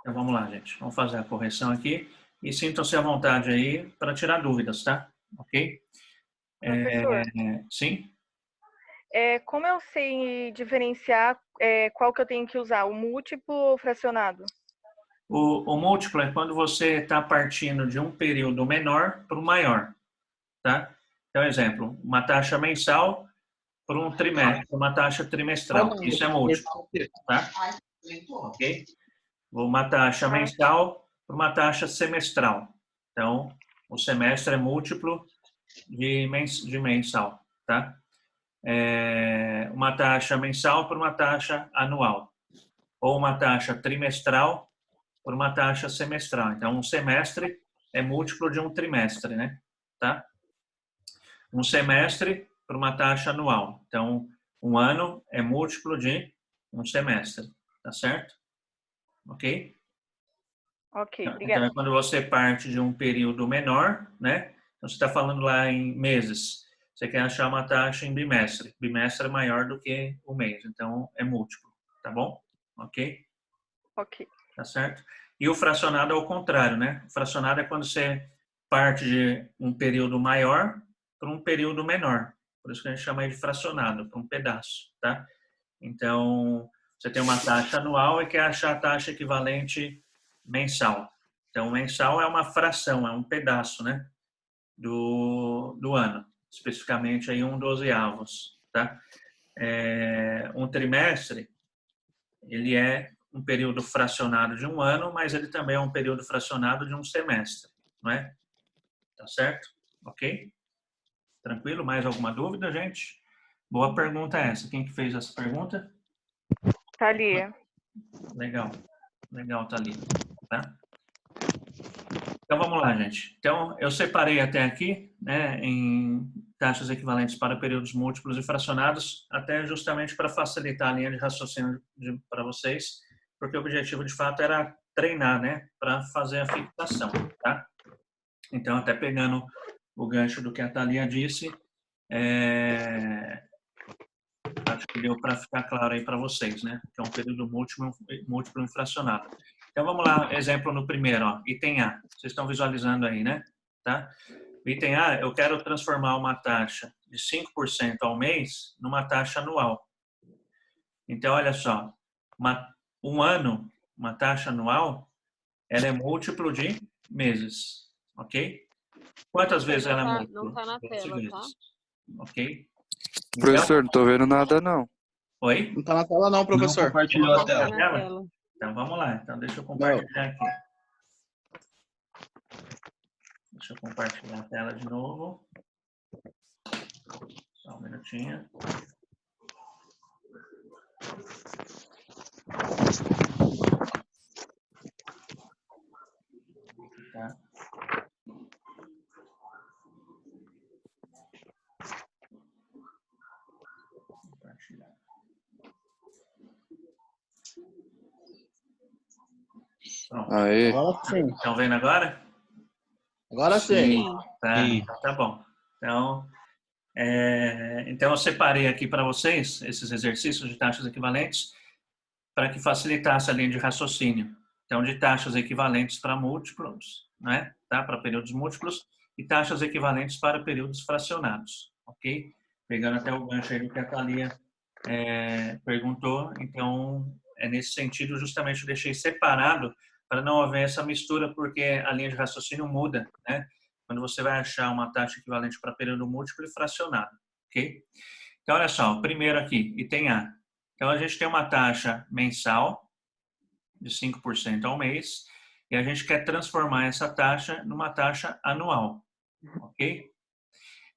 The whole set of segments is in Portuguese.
Então vamos lá, gente. Vamos fazer a correção aqui. E sintam-se à vontade aí para tirar dúvidas, tá? Ok? Professor, Sim? como eu sei diferenciar qual que eu tenho que usar, o múltiplo ou o fracionado? O múltiplo é quando você está partindo de um período menor para o maior, tá? Então, exemplo, uma taxa mensal por um trimestre, uma taxa trimestral. Isso é múltiplo, tá? Ok? Uma taxa Ah, mensal por uma taxa semestral. Então, o semestre é múltiplo de mensal, tá? Uma taxa mensal por uma taxa anual. Ou uma taxa trimestral por uma taxa semestral. Então, um semestre é múltiplo de um trimestre, né? Tá? Um semestre por uma taxa anual. Então, um ano é múltiplo de um semestre, tá certo? Ok? ok, Então, é obrigada. quando você parte de um período menor, né? Então, você está falando lá em meses. Você quer achar uma taxa em bimestre. Bimestre é maior do que o mês. Então, é múltiplo. Tá bom? Ok? Ok. Tá certo? E o fracionado é o contrário, né? O fracionado é quando você parte de um período maior para um período menor. Por isso que a gente chama de fracionado, para um pedaço, tá? Então, você tem uma taxa anual e quer achar a taxa equivalente mensal. Então, mensal é uma fração, é um pedaço, né? Do ano. Especificamente aí um dozeavos, tá? Um trimestre, ele é um período fracionado de um ano, mas ele também é um período fracionado de um semestre, não é? Tá certo? Ok? Tranquilo? Mais alguma dúvida, gente? Boa pergunta essa. Quem que fez essa pergunta? Thalia. Legal. Legal, Thalita. Tá? Então, vamos lá, gente. Então, eu separei até aqui, né, em taxas equivalentes para períodos múltiplos e fracionados, até justamente para facilitar a linha de raciocínio para vocês, porque o objetivo, de fato, era treinar, né, para fazer a fixação, tá? Então, até pegando o gancho do que a Thalia disse, acho que deu para ficar claro aí para vocês, né? Que é um período múltiplo infracionado. Então, vamos lá, exemplo no primeiro, ó, item A. Vocês estão visualizando aí, né? Tá? Item A, eu quero transformar uma taxa de 5% ao mês numa taxa anual. Então, olha só, um ano, uma taxa anual, ela é múltiplo de meses, ok? Quantas vezes ela é Não múltiplo? tá na 12 tela, tá? vezes, ok? Então, Professor, não tô vendo nada, não. oi? Não tá na tela não, Não professor. compartilhou a Não tá tela. na tela. Então, vamos lá. Então, deixa eu Não. compartilhar aqui. Deixa eu compartilhar a tela de novo. Só um minutinho. Tá. Compartilhar. Pronto. Aê. Agora sim. Estão vendo agora? Agora sim. Tá, Sim. tá bom. Então, eu separei aqui para vocês esses exercícios de taxas equivalentes para que facilitasse a linha de raciocínio. Então, de taxas equivalentes para múltiplos, né? Tá? Para períodos múltiplos e taxas equivalentes para períodos fracionados, ok? Pegando até o gancho aí do que a Thalia perguntou, então, é nesse sentido, justamente eu deixei separado para não haver essa mistura, porque a linha de raciocínio muda, né? Quando você vai achar uma taxa equivalente para período múltiplo e fracionado, ok? Então, olha só, primeiro aqui, item A. Então, a gente tem uma taxa mensal de 5% ao mês e a gente quer transformar essa taxa numa taxa anual, ok?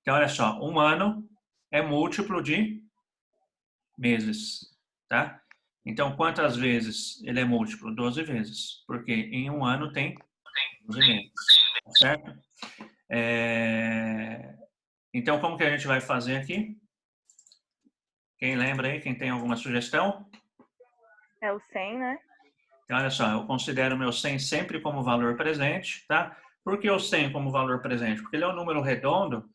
Então, olha só, um ano é múltiplo de meses, tá? Então, quantas vezes ele é múltiplo? 12 vezes, porque em um ano tem 12 meses, tá certo? Então, como que a gente vai fazer aqui? Quem lembra aí? Quem tem alguma sugestão? É o 100, né? Então, olha só, eu considero o meu 100 sempre como valor presente, tá? Por que o 100 como valor presente? Porque ele é um número redondo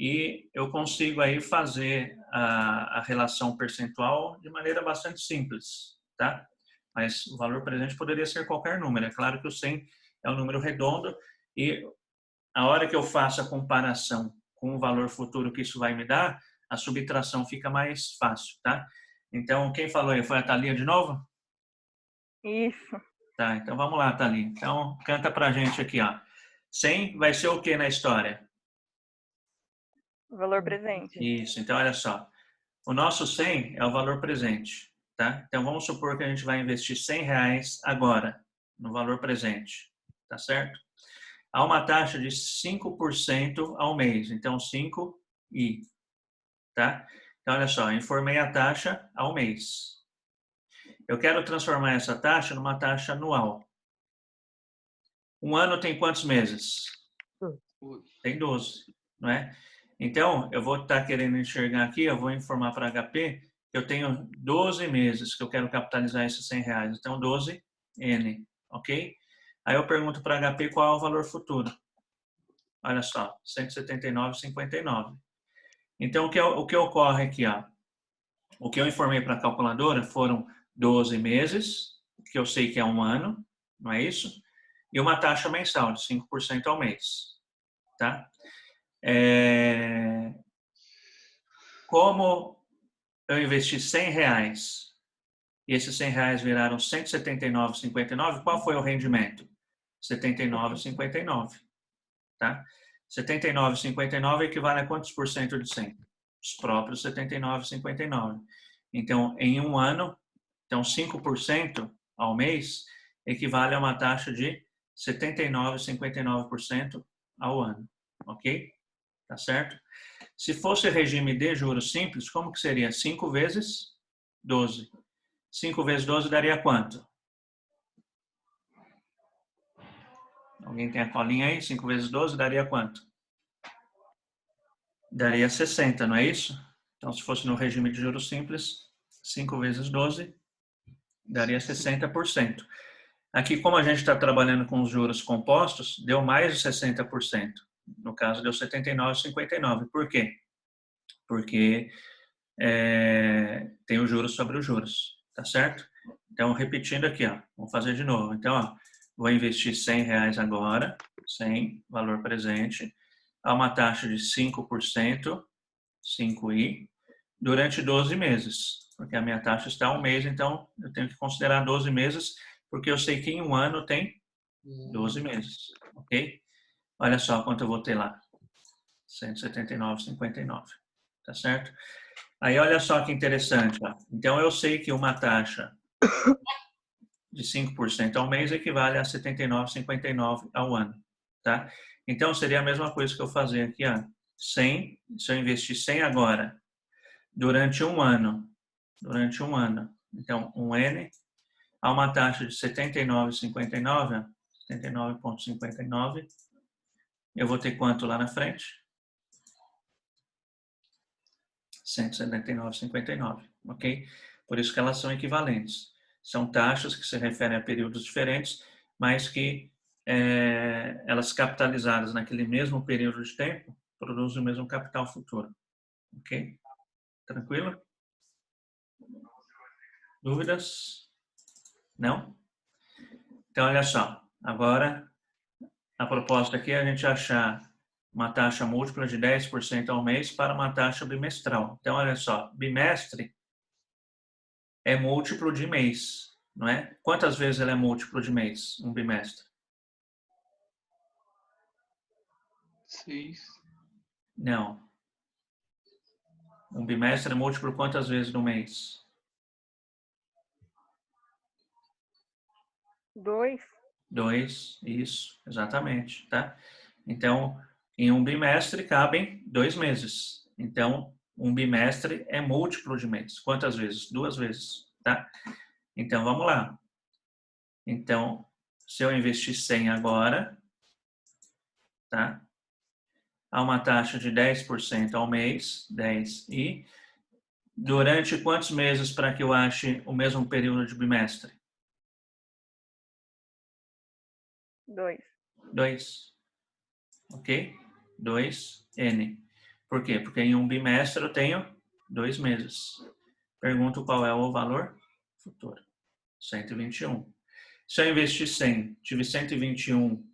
e eu consigo aí fazer a relação percentual de maneira bastante simples, tá? Mas o valor presente poderia ser qualquer número. É claro que o 100 é um número redondo e a hora que eu faço a comparação com o valor futuro que isso vai me dar, a subtração fica mais fácil, tá? Então, quem falou aí? Foi a Thalia de novo? Isso. Tá, então vamos lá, Thalia. Então, canta pra gente aqui, ó. 100 vai ser o que na história? Valor presente. Isso, então olha só. O nosso 100 é o valor presente, tá? Então vamos supor que a gente vai investir R$100 agora, no valor presente, tá certo? Há uma taxa de 5% ao mês, então 5i, tá? Então olha só, informei a taxa ao mês. Eu quero transformar essa taxa numa taxa anual. Um ano tem quantos meses? Tem 12, não é? Então, eu vou estar querendo enxergar aqui, eu vou informar para a HP que eu tenho 12 meses que eu quero capitalizar esses R$100. Então, 12N, ok? Aí eu pergunto para a HP qual é o valor futuro. Olha só, 179,59. Então, o que ocorre aqui? Ó, o que eu informei para a calculadora foram 12 meses, que eu sei que é um ano, não é isso? E uma taxa mensal de 5% ao mês, tá? Como eu investi R$100 e esses R$100 viraram 179,59, qual foi o rendimento? 79,59, tá? 79,59 equivale a quantos por cento de 100? Os próprios 79,59. Então, em um ano, então 5% ao mês equivale a uma taxa de 79,59% ao ano, ok? Tá certo? Se fosse regime de juros simples, como que seria? 5 vezes 12. 5 vezes 12 daria quanto? Alguém tem a colinha aí? 5 vezes 12 daria quanto? Daria 60, não é isso? Então, se fosse no regime de juros simples, 5 vezes 12 daria 60%. Aqui, como a gente está trabalhando com os juros compostos, deu mais de 60%. No caso, deu 79,59. Por quê? Porque tem os juros sobre os juros, tá certo? Então, repetindo aqui, ó, vamos fazer de novo. Então, ó, vou investir R$100 agora, 100, valor presente, a uma taxa de 5%, 5i, durante 12 meses, porque a minha taxa está um mês, então eu tenho que considerar 12 meses, porque eu sei que em um ano tem 12 meses, ok? Olha só quanto eu vou ter lá, 179,59, tá certo? Aí olha só que interessante, ó. Então eu sei que uma taxa de 5% ao mês equivale a 79,59 ao ano, tá? Então seria a mesma coisa que eu fazer aqui, ó. 100, se eu investir 100 agora, durante um ano, então um N, a uma taxa de 79,59, 79,59, eu vou ter quanto lá na frente? 179,59, ok? Por isso que elas são equivalentes. São taxas que se referem a períodos diferentes, mas que elas capitalizadas naquele mesmo período de tempo produzem o mesmo capital futuro, ok? Tranquilo? Dúvidas? Não? Então, olha só. Agora, a proposta aqui é a gente achar uma taxa múltipla de 10% ao mês para uma taxa bimestral. Então, olha só. Bimestre é múltiplo de mês, não é? Quantas vezes ele é múltiplo de mês, um bimestre? 6. Não. Um bimestre é múltiplo quantas vezes no mês? 2. 2, isso, exatamente, tá? Então, em um bimestre cabem 2 meses. Então, um bimestre é múltiplo de mês. Quantas vezes? 2 vezes, tá? Então, vamos lá. Então, se eu investir 100 agora, tá? Há uma taxa de 10% ao mês, 10 e durante quantos meses para que eu ache o mesmo período de bimestre? 2. 2. Ok? 2N. Por quê? Porque em um bimestre eu tenho 2 meses. Pergunto qual é o valor futuro. 121. Se eu investir 100, tive 121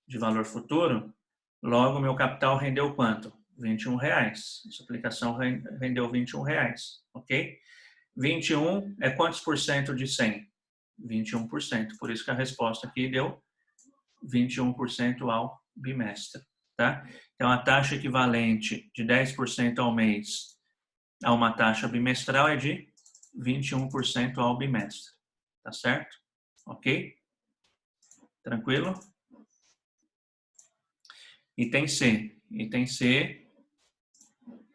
de valor futuro, logo meu capital rendeu quanto? R$21. Essa aplicação rendeu R$21, ok? 21 é quantos por cento de 100? 21%. Por isso que a resposta aqui deu 21% ao bimestre, tá? Então, a taxa equivalente de 10% ao mês a uma taxa bimestral é de 21% ao bimestre, tá certo? Ok? Tranquilo? Item C. Item C,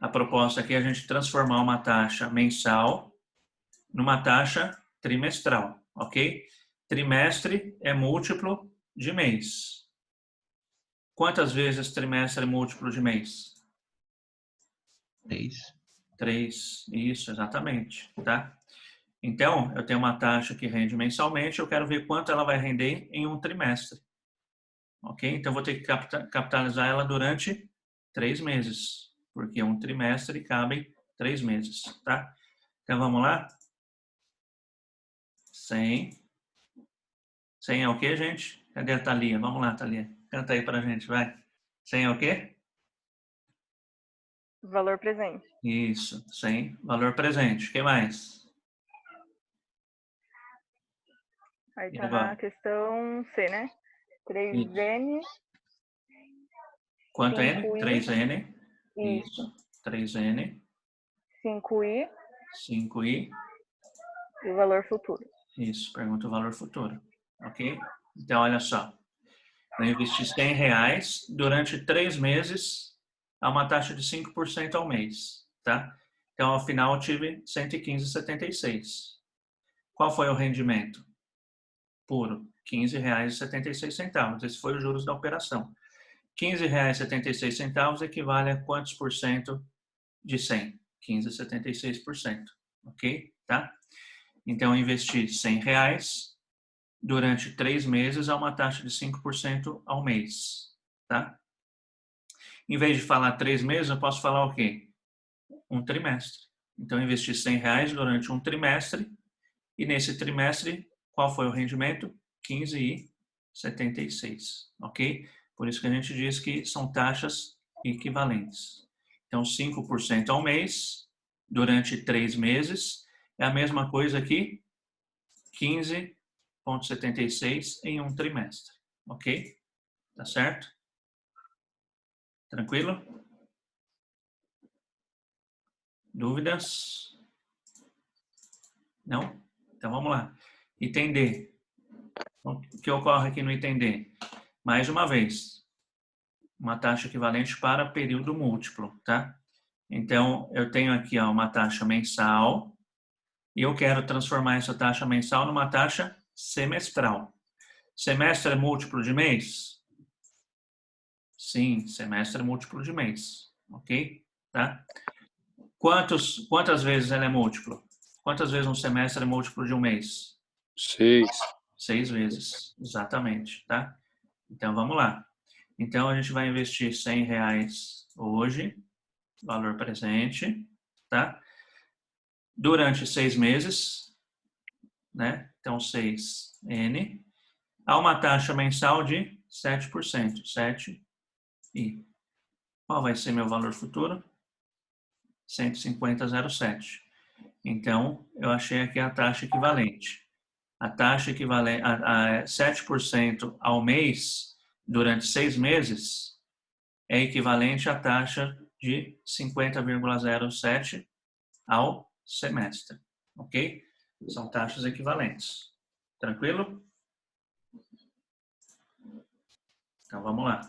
a proposta aqui é a gente transformar uma taxa mensal numa taxa trimestral, ok? Trimestre é múltiplo de mês. Quantas vezes trimestre é múltiplo de mês? 3. 3. Isso, exatamente, tá? Então, eu tenho uma taxa que rende mensalmente, eu quero ver quanto ela vai render em um trimestre. Ok? Então, eu vou ter que capitalizar ela durante 3 meses, porque um trimestre cabe 3 meses, tá? Então, vamos lá? 100. 100 é o quê, gente? Cadê a Thalia? Vamos lá, Thalia. Canta aí pra gente, vai. 100 é o quê? Valor presente. Isso, 100, valor presente. O que mais? Aí E tá agora? na questão C, né? 3N, Quanto é N? 5i, 3N. isso. Isso. 3N. 5i 5I. e o valor futuro. Isso, pergunta o valor futuro. Ok? Então, olha só. Eu investi R$100 durante 3 meses a uma taxa de 5% ao mês, tá? Então, ao final, eu tive 115,76. Qual foi o rendimento? Puro, R$15,76. Esse foi os juros da operação. R$15,76 equivale a quantos por cento de 100? 15,76%. Ok? Tá? Então, eu investi R$100 durante 3 meses a uma taxa de 5% ao mês. Tá? Em vez de falar 3 meses, eu posso falar o quê? Um trimestre. Então, eu investi R$100 durante um trimestre e nesse trimestre, qual foi o rendimento? 15,76. Ok? Por isso que a gente diz que são taxas equivalentes. Então, 5% ao mês durante 3 meses é a mesma coisa que 15,76 em um trimestre. Ok? Tá certo? Tranquilo? Dúvidas? Não? Então vamos lá. Item D. O que ocorre aqui no item D? Mais uma vez, uma taxa equivalente para período múltiplo, tá? Então, eu tenho aqui ó, uma taxa mensal e eu quero transformar essa taxa mensal numa taxa semestral. Semestre é múltiplo de mês? Sim, semestre é múltiplo de mês, ok? Tá? Quantas vezes ela é múltiplo? Quantas vezes um semestre é múltiplo de um mês? 6. 6 vezes, exatamente, tá? Então, vamos lá. Então, a gente vai investir R$100 hoje, valor presente, tá? Durante 6 meses, né? Então, 6N, a uma taxa mensal de 7%, 7 e qual vai ser meu valor futuro? 150,07. Então, eu achei aqui a taxa equivalente. A taxa equivalente a 7% ao mês durante 6 meses é equivalente à taxa de 50,07 ao semestre. Ok? São taxas equivalentes. Tranquilo? Então, vamos lá.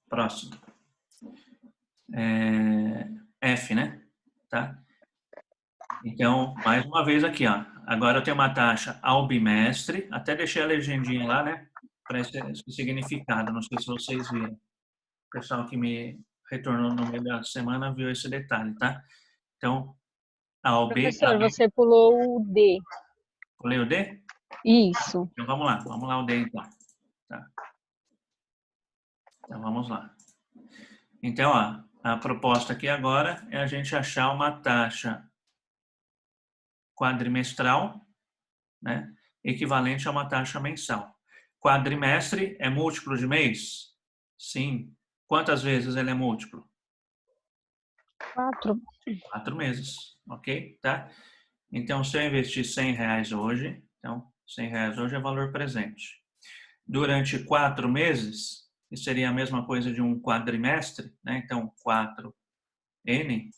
Próximo. F, né? Tá? Então, mais uma vez aqui, ó. Agora eu tenho uma taxa ao bimestre. Até deixei a legendinha lá, né? Para esse significado. Não sei se vocês viram. O pessoal que me retornou no meio da semana viu esse detalhe, tá? Então, ao B... Professor, você pulou o D. Pulei o D? Isso. Então, vamos lá. Vamos lá o D, então. Tá. Então, vamos lá. Então, ó, A proposta aqui agora é a gente achar uma taxa quadrimestral, né, equivalente a uma taxa mensal. Quadrimestre é múltiplo de mês? Sim. Quantas vezes ele é múltiplo? 4. 4 meses, ok? Tá? Então, se eu investir R$100 hoje, então, R$100 hoje é valor presente. Durante 4 meses, isso seria a mesma coisa de um quadrimestre, né? Então, 4N,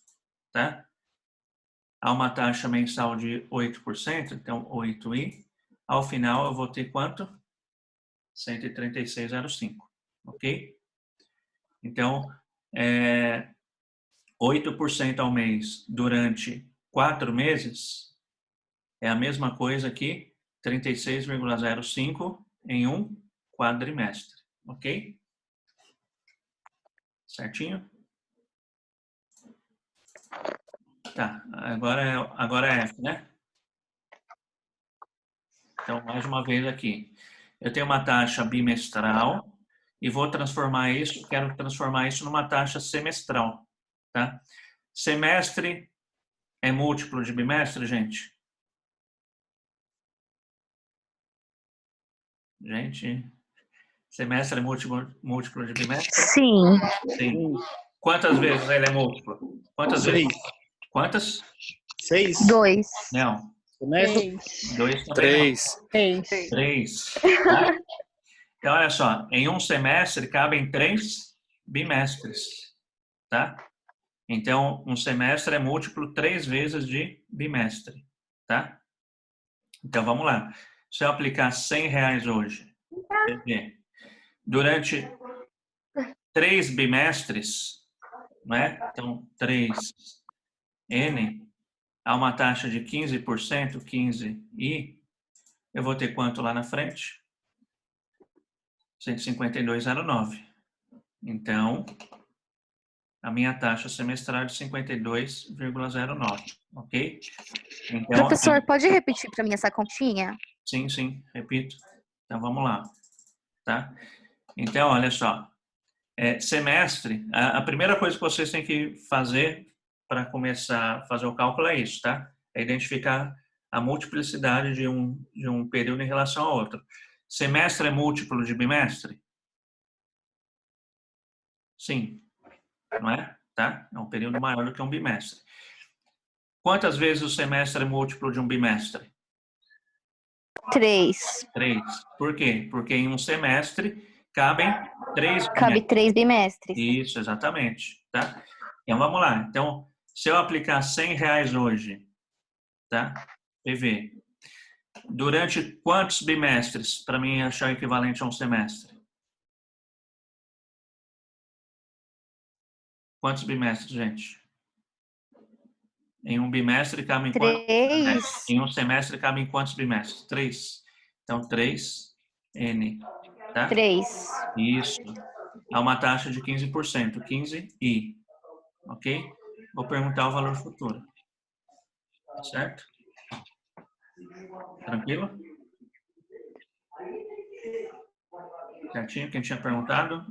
tá? Há uma taxa mensal de 8%, então 8I. Ao final, eu vou ter quanto? 136,05, ok? Então, 8% ao mês durante 4 meses é a mesma coisa que 36,05 em um quadrimestre, ok? Certinho? Tá, agora é F, né? Então, mais uma vez aqui. Eu tenho uma taxa bimestral e vou transformar isso, quero transformar isso numa taxa semestral, tá? Semestre é múltiplo de bimestre, gente? Gente, semestre é múltiplo de bimestre? Sim. Sim. Quantas vezes ele é múltiplo? Quantas vezes? Quantas? 6. 2. Não. Semestre. 2 também. 3. 3. Tá? Então, olha só. Em um semestre cabem 3 bimestres. Tá? Então, um semestre é múltiplo 3 vezes de bimestre. Tá? Então, vamos lá. Se eu aplicar R$100 hoje, durante 3 bimestres, né? Então, 3N, há uma taxa de 15%, 15I, eu vou ter quanto lá na frente? 152,09. Então, a minha taxa semestral é de 52,09, ok? Então, Professor, pode repetir para mim essa continha? sim, repito. Então, vamos lá, tá? Então, olha só. Semestre, a primeira coisa que vocês têm que fazer para começar a fazer o cálculo é isso, tá? É identificar a multiplicidade de um período em relação ao outro. Semestre é múltiplo de bimestre? Sim, não é? Tá? É um período maior do que um bimestre. Quantas vezes o semestre é múltiplo de um bimestre? 3. 3. Por quê? Porque em um semestre cabem 3 Cabe 3 bimestres. Isso, exatamente, tá? Então, vamos lá. Então, se eu aplicar R$100 hoje, tá? PV, durante quantos bimestres para mim achar o equivalente a um semestre? Quantos bimestres, gente? Em um bimestre cabem quantos? 3. Em um semestre cabem quantos bimestres? 3. Então, 3N, tá? 3. Isso. Há uma taxa de 15%, 15I, ok? Vou perguntar o valor futuro. Certo? Tranquilo? Certinho? Quem tinha perguntado?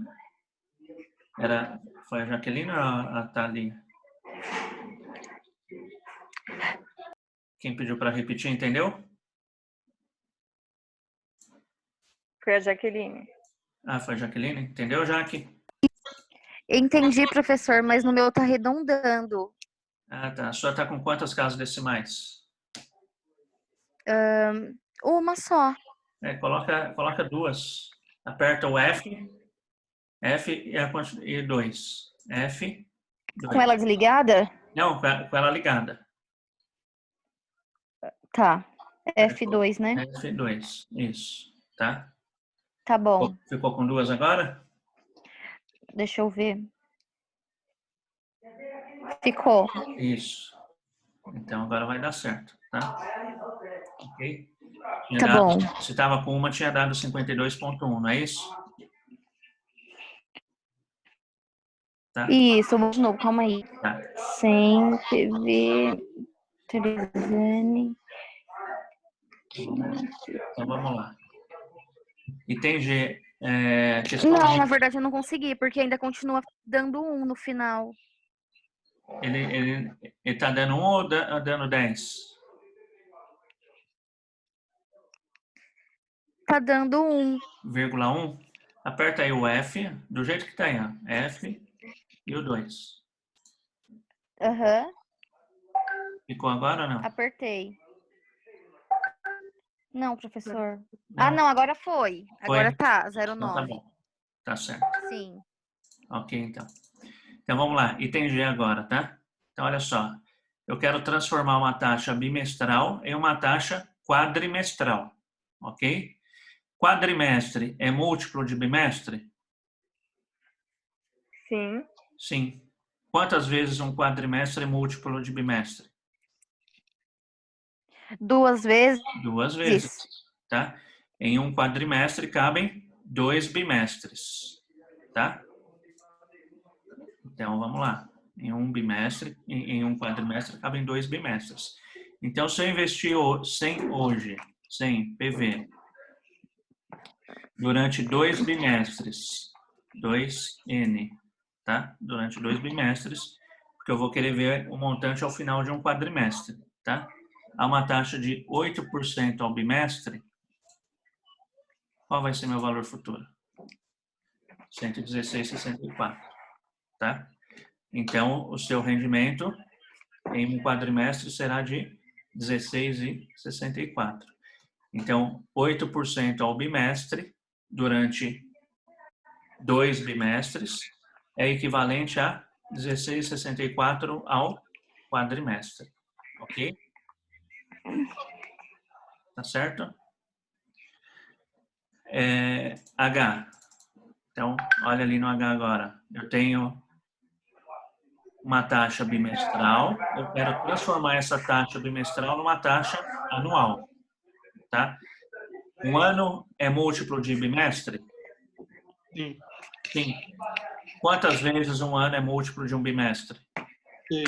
Foi a Jaqueline ou a Thalia? Quem pediu para repetir, entendeu? Foi a Jaqueline. Ah, foi a Jaqueline? Entendeu, Jaque? Entendi, professor, mas no meu tá arredondando. Ah, tá. A sua tá com quantas casas decimais? Uma só. Coloca 2. Aperta o F e 2. F, 2. Com ela desligada? Não, com ela ligada. Tá. F2, né? F2, isso. Tá? Tá bom. Ficou com 2 agora? Deixa eu ver. Ficou. Isso. Então agora vai dar certo, tá? Ok? Tá bom. Se estava com uma, tinha dado 52,1, não é isso? Tá? Isso, vou de novo, calma aí. Tá. 100 PV 3N. Então vamos lá. E tem questão Não, na verdade eu não consegui, porque ainda continua dando 1 no final. Ele tá dando 1 ou dando 10? Tá dando 1. 1,1? Aperta aí o F, do jeito que tá aí, ó. F e o 2. Aham, Ficou agora ou não? apertei. Não, professor. Não. Ah, não, agora foi. Agora Foi? tá, Então tá 09. bom. Tá certo. Sim. Ok, então. Então vamos lá. Item G agora, tá? Então olha só. Eu quero transformar uma taxa bimestral em uma taxa quadrimestral. Ok? Quadrimestre é múltiplo de bimestre? Sim. Sim. Quantas vezes um quadrimestre é múltiplo de bimestre? 2 vezes. 2 vezes, tá? Em um quadrimestre cabem 2 bimestres, tá? Então vamos lá. Em um bimestre, em um quadrimestre cabem 2 bimestres. Então se eu investir 100 hoje, 100 PV, durante 2 bimestres, 2N, tá? Durante 2 bimestres, porque eu vou querer ver o montante ao final de um quadrimestre, tá? Há uma taxa de 8% ao bimestre. Qual vai ser meu valor futuro? 116,64, tá? Então, o seu rendimento em um quadrimestre será de 16,64. Então, 8% ao bimestre durante 2 bimestres é equivalente a 16,64 ao quadrimestre. Ok? Tá certo? H. Então, olha ali no H agora. Eu tenho uma taxa bimestral. Eu quero transformar essa taxa bimestral numa taxa anual. Tá? Um ano é múltiplo de bimestre? Sim. Sim. Quantas vezes um ano é múltiplo de um bimestre?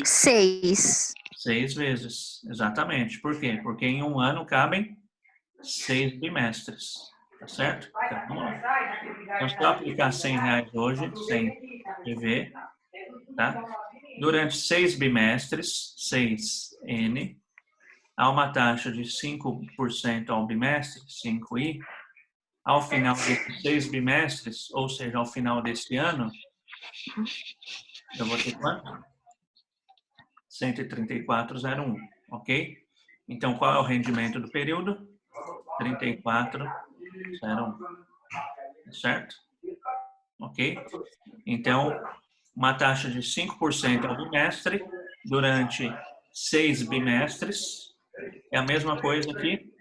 6. 6 vezes, exatamente. Por quê? Porque em um ano cabem 6 bimestres, tá certo? Então, vamos lá. Então, se eu aplicar R$100 hoje, 100 PV, tá? Durante 6 bimestres, 6N, há uma taxa de 5% ao bimestre, 5I. Ao final desses 6 bimestres, ou seja, ao final desse ano, eu vou ter quanto? 134,01, ok? Então, qual é o rendimento do período? 34,01, certo? Ok? Então, uma taxa de 5% ao bimestre durante 6 bimestres é a mesma coisa que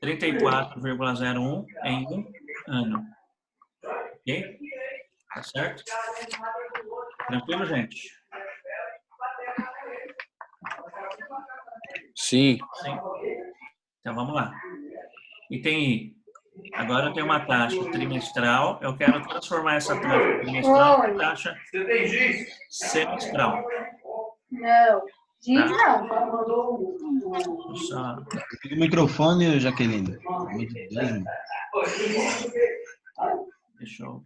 34,01 em um ano. Ok? Tá certo? Tranquilo, gente? Sim. Sim. Então, vamos lá. Item I. Agora eu tenho uma taxa trimestral. Eu quero transformar essa taxa trimestral em taxa semestral. Não. Giz Tá? não. Só... Liga o microfone, Jaqueline. Pelo amor de Deus, mano. Deixa eu...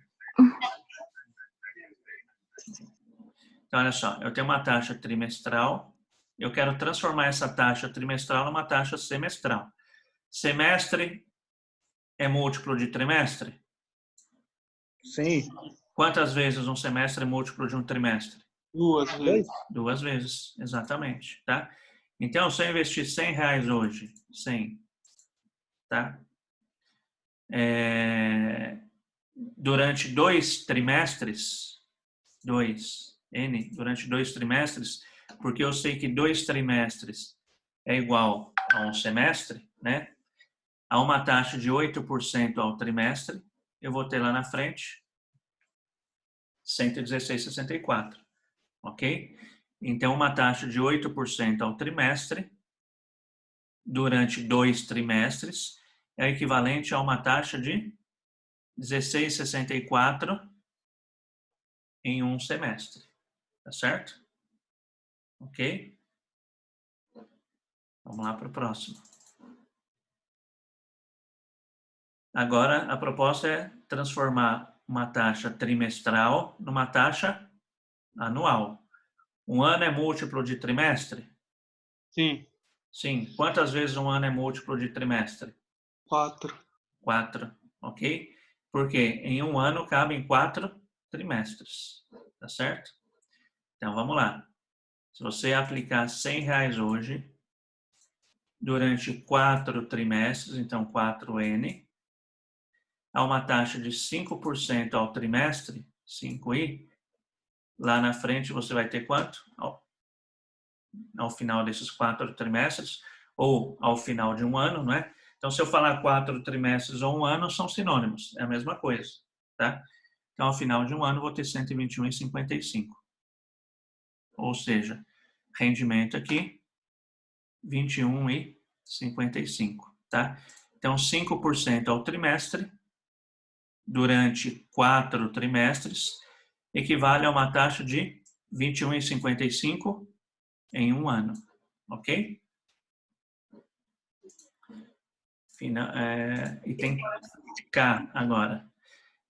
Então, olha só. Eu tenho uma taxa trimestral. Eu quero transformar essa taxa trimestral numa taxa semestral. Semestre é múltiplo de trimestre? Sim. Quantas vezes um semestre é múltiplo de um trimestre? 2 vezes. 2 vezes, exatamente, tá? Então, se eu investir R$100 hoje, 100, tá? Durante 2 trimestres, 2N, durante 2 trimestres, porque eu sei que 2 trimestres é igual a um semestre, né? A uma taxa de 8% ao trimestre, eu vou ter lá na frente 116,64, ok? Então, uma taxa de 8% ao trimestre, durante 2 trimestres, é equivalente a uma taxa de 16,64 em um semestre. Tá certo? Ok? Vamos lá para o próximo. Agora, a proposta é transformar uma taxa trimestral numa taxa anual. Um ano é múltiplo de trimestre? Sim. Sim. Quantas vezes um ano é múltiplo de trimestre? 4. 4, ok? Porque em um ano cabem 4 trimestres, tá certo? Então, vamos lá. Se você aplicar R$100 hoje, durante 4 trimestres, então 4N, a uma taxa de 5% ao trimestre, 5I, lá na frente você vai ter quanto? Ao final desses 4 trimestres, ou ao final de um ano, não é? Então, se eu falar 4 trimestres ou um ano, são sinônimos, é a mesma coisa, tá? Então, ao final de um ano, vou ter 121,55. Ou seja, rendimento aqui, 21,55, tá? Então, 5% ao trimestre, durante 4 trimestres, equivale a uma taxa de 21,55 em um ano, ok? E tem K agora.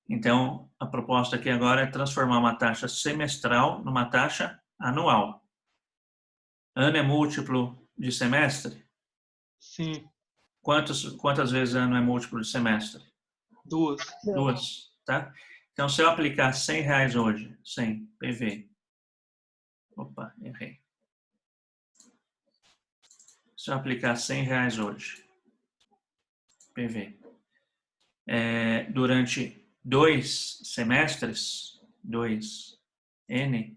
Então, a proposta aqui agora é transformar uma taxa semestral numa taxa anual. Ano é múltiplo de semestre? Sim. Quantas vezes ano é múltiplo de semestre? 2. 2, tá? Então, se eu aplicar R$100 hoje, 100 PV. Opa, errei. Se eu aplicar R$100 hoje, PV, durante 2 semestres, 2N,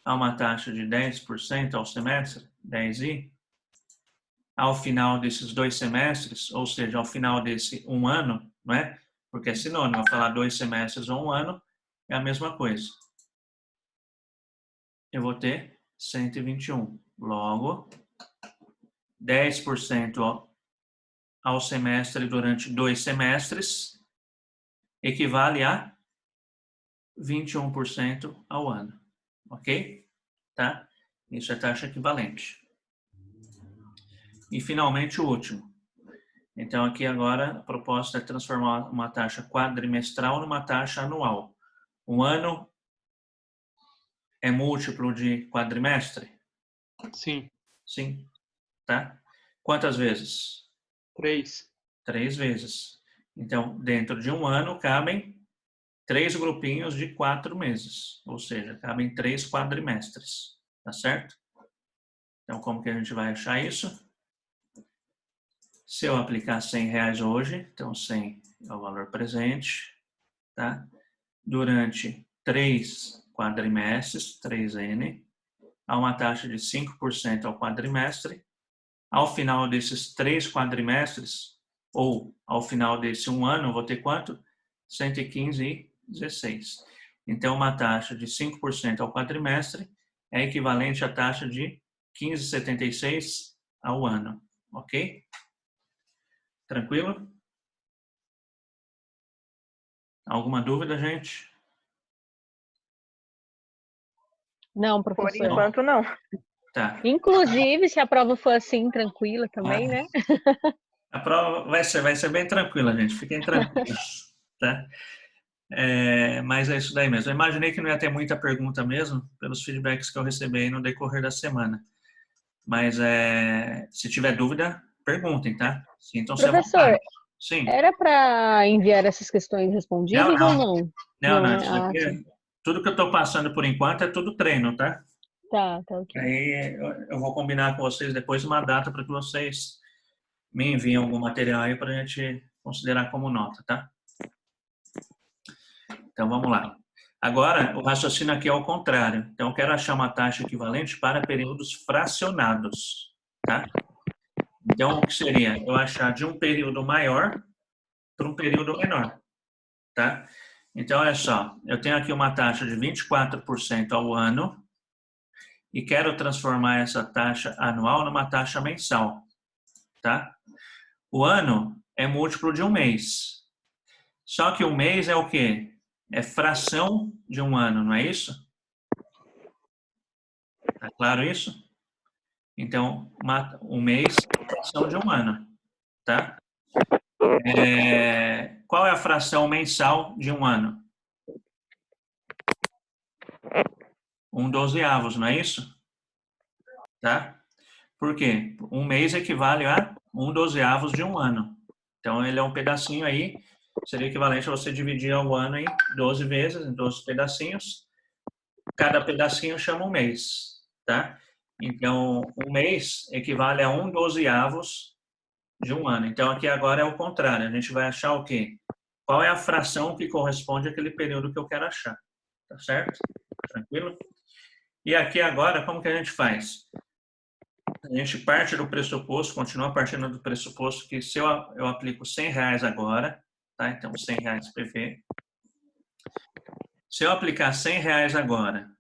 a uma taxa de 10% ao semestre, 10I, ao final desses 2 semestres, ou seja, ao final desse um ano, não é? Porque é sinônimo, eu falar 2 semestres ou um ano, é a mesma coisa. Eu vou ter 121. Logo, 10% ao semestre durante 2 semestres equivale a 21% ao ano. Ok? Tá? Isso é taxa equivalente. E, finalmente, o último. Então, aqui agora, a proposta é transformar uma taxa quadrimestral numa taxa anual. Um ano é múltiplo de quadrimestre? Sim. Sim. Tá? Quantas vezes? 3. 3 vezes. Então, dentro de um ano, cabem 3 grupinhos de 4 meses. Ou seja, cabem 3 quadrimestres. Tá certo? Então, como que a gente vai achar isso? Se eu aplicar R$100 hoje, então 100 é o valor presente, tá? Durante 3 quadrimestres, 3N, a uma taxa de 5% ao quadrimestre. Ao final desses 3 quadrimestres, ou ao final desse um ano, eu vou ter quanto? 115,16. Então, uma taxa de 5% ao quadrimestre é equivalente à taxa de 15,76 ao ano, ok? Tranquilo? Alguma dúvida, gente? Não, Por professor. enquanto, não. Tá. Inclusive, se a prova for assim, tranquila também, né? A prova vai ser bem tranquila, gente. Fiquem tranquilos, tá? Mas é isso daí mesmo. Eu imaginei que não ia ter muita pergunta mesmo, pelos feedbacks que eu recebi aí no decorrer da semana. Mas se tiver dúvida, perguntem, tá? Sintam-se à Professor, vontade. Sim. era para enviar essas questões respondidas ou não? Não. é? Isso aqui, tudo que eu estou passando por enquanto é tudo treino, tá? Tá, ok. Aí eu vou combinar com vocês depois uma data para que vocês me enviem algum material aí para a gente considerar como nota, tá? Então, vamos lá. Agora, o raciocínio aqui é ao contrário. Então, eu quero achar uma taxa equivalente para períodos fracionados, tá? Então, o que seria? Eu achar de um período maior para um período menor, tá? Então, olha só. Eu tenho aqui uma taxa de 24% ao ano e quero transformar essa taxa anual numa taxa mensal, tá? O ano é múltiplo de um mês. Só que um mês é o quê? É fração de um ano, não é isso? Tá claro isso? Então, um mês é fração de um ano, tá? Qual é a fração mensal de um ano? 1/12, não é isso? tá? Por quê? Um mês equivale a 1/12 de um ano. Então, ele é um pedacinho aí, seria equivalente a você dividir o ano em 12 vezes, em 12 pedacinhos. Cada pedacinho chama um mês, tá? Então, um mês equivale a 1/12 de um ano. Então, aqui agora é o contrário. A gente vai achar o quê? Qual é a fração que corresponde àquele período que eu quero achar. Tá certo? Tranquilo? E aqui agora, como que a gente faz? A gente parte do pressuposto, continua partindo do pressuposto que se eu aplico R$100 agora, tá? Então, R$100 PV. Se eu aplicar R$100 agora,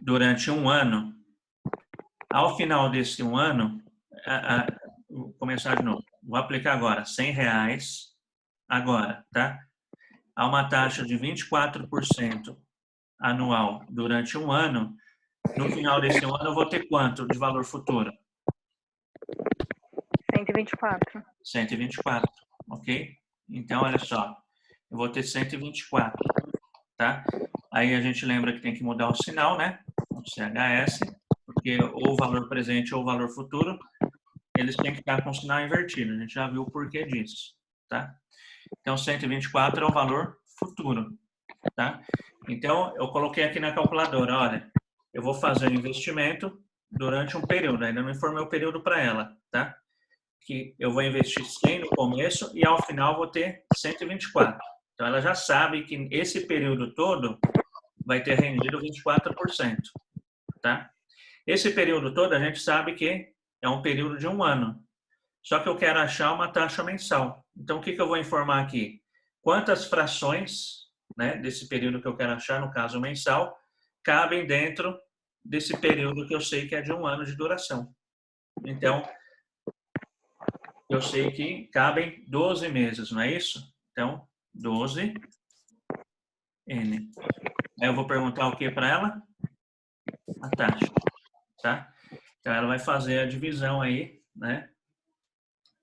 durante um ano, ao final desse um ano, vou começar de novo. Vou aplicar agora R$100 agora, tá? A uma taxa de 24% anual durante um ano. No final desse ano, eu vou ter quanto de valor futuro? 124. 124, ok? Então, olha só, eu vou ter 124, tá? Aí a gente lembra que tem que mudar o sinal, né? O CHS, porque ou o valor presente ou o valor futuro, eles têm que estar com o sinal invertido. A gente já viu o porquê disso, tá? Então, 124 é o valor futuro, tá? Então, eu coloquei aqui na calculadora, olha, eu vou fazer o investimento durante um período, ainda não informei o período para ela, tá? Que eu vou investir 100 no começo e ao final vou ter 124. Então, ela já sabe que esse período todo vai ter rendido 24%, tá? Esse período todo a gente sabe que é um período de um ano. Só que eu quero achar uma taxa mensal. Então, o que eu vou informar aqui? Quantas frações, né, desse período que eu quero achar, no caso mensal, cabem dentro desse período que eu sei que é de um ano de duração. Então, eu sei que cabem 12 meses, não é isso? Então, 12N. Aí eu vou perguntar o que para ela? A taxa, tá? Então, ela vai fazer a divisão aí, né?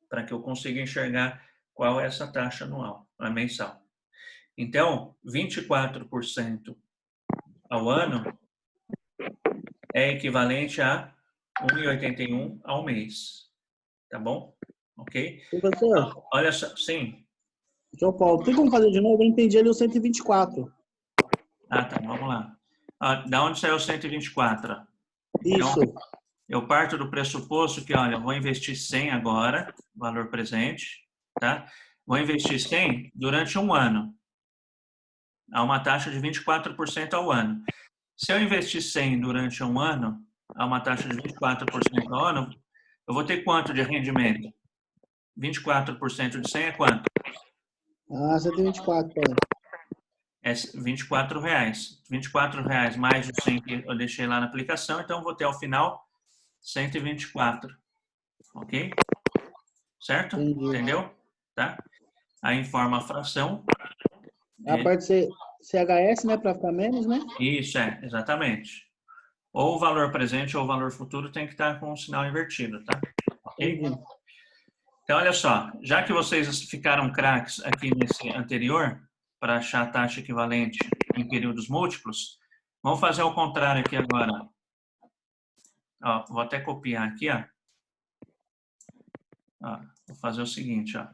Para que eu consiga enxergar qual é essa taxa anual, mensal. Então, 24% ao ano é equivalente a 1,81 ao mês. Tá bom? Ok? Professor, Olha só, sim. João Paulo, tem como fazer de novo? Eu entendi ali o 124. Ah, tá, vamos lá. Da onde saiu 124? Isso. Então, eu parto do pressuposto que, olha, eu vou investir 100 agora, valor presente, tá? Vou investir 100 durante um ano, a uma taxa de 24% ao ano. Se eu investir 100 durante um ano, a uma taxa de 24% ao ano, eu vou ter quanto de rendimento? 24% de 100 é quanto? Ah, 124. É R$24. R$24 mais os 100 que eu deixei lá na aplicação, então eu vou ter ao final 124. Ok? Certo? Entendi. Entendeu? Tá? Aí informa a fração. A parte CHS, né, para ficar menos, né? Isso, exatamente. Ou o valor presente ou o valor futuro tem que estar com o sinal invertido, tá? Ok? Entendi. Então, olha só, já que vocês ficaram craques aqui nesse anterior, para achar a taxa equivalente em períodos múltiplos, vamos fazer o contrário aqui agora. Ó, vou até copiar aqui, ó. Ó, vou fazer o seguinte, ó.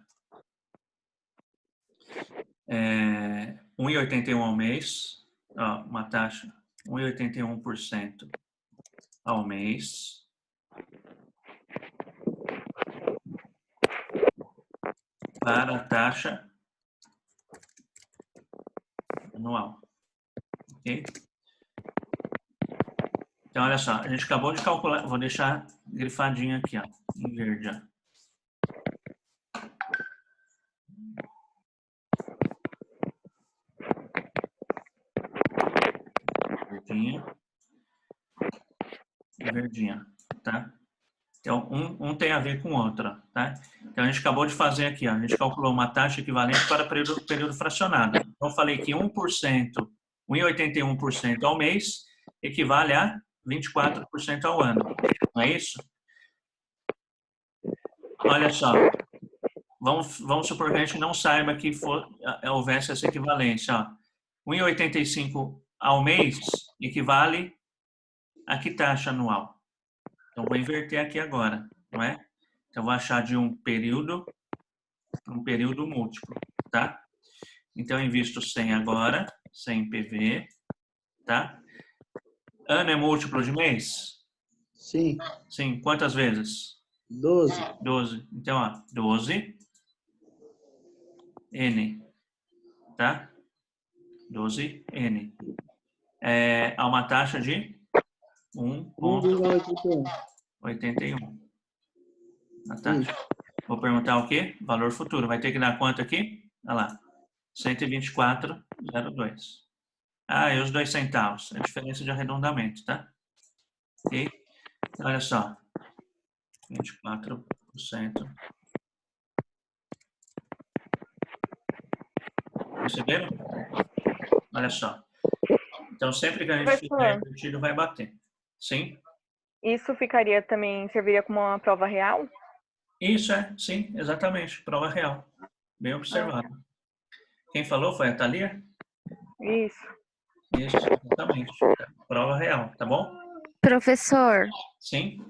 1,81 ao mês, ó, uma taxa 1,81% ao mês. Para a taxa anual. Ok? Então, olha só, a gente acabou de calcular, vou deixar grifadinho aqui, ó, em verde, ó. Verdinha, tá? Então, um tem a ver com o outro, tá? Então, a gente acabou de fazer aqui, ó, a gente calculou uma taxa equivalente para período fracionado. Então, eu falei que 1,81% ao mês equivale a 24% ao ano. Não é isso? Olha só, vamos supor que a gente não saiba que houvesse essa equivalência. 1,85 ao mês equivale a que taxa anual? Então, vou inverter aqui agora, não é? Então, vou achar de um período múltiplo, tá? Então, eu invisto 100 agora, 100 PV, tá? Ano é múltiplo de mês? Sim. Sim. Quantas vezes? 12. 12. Então, ó, 12 N, tá? 12 N. Há uma taxa de 1,81. 1,81. A taxa. Vou perguntar o quê? Valor futuro. Vai ter que dar quanto aqui? Olha lá. 124,02. Ah, e os 2 centavos. É a diferença de arredondamento, tá? Ok? Então, olha só. 24%. Perceberam? Olha só. Então, sempre que a gente fizer invertido, vai bater. Sim? Isso ficaria também, serviria como uma prova real? Isso sim, exatamente. Prova real. Bem observado. Quem falou foi a Thalia? Isso. Isso, exatamente. Prova real, tá bom? Professor, Sim.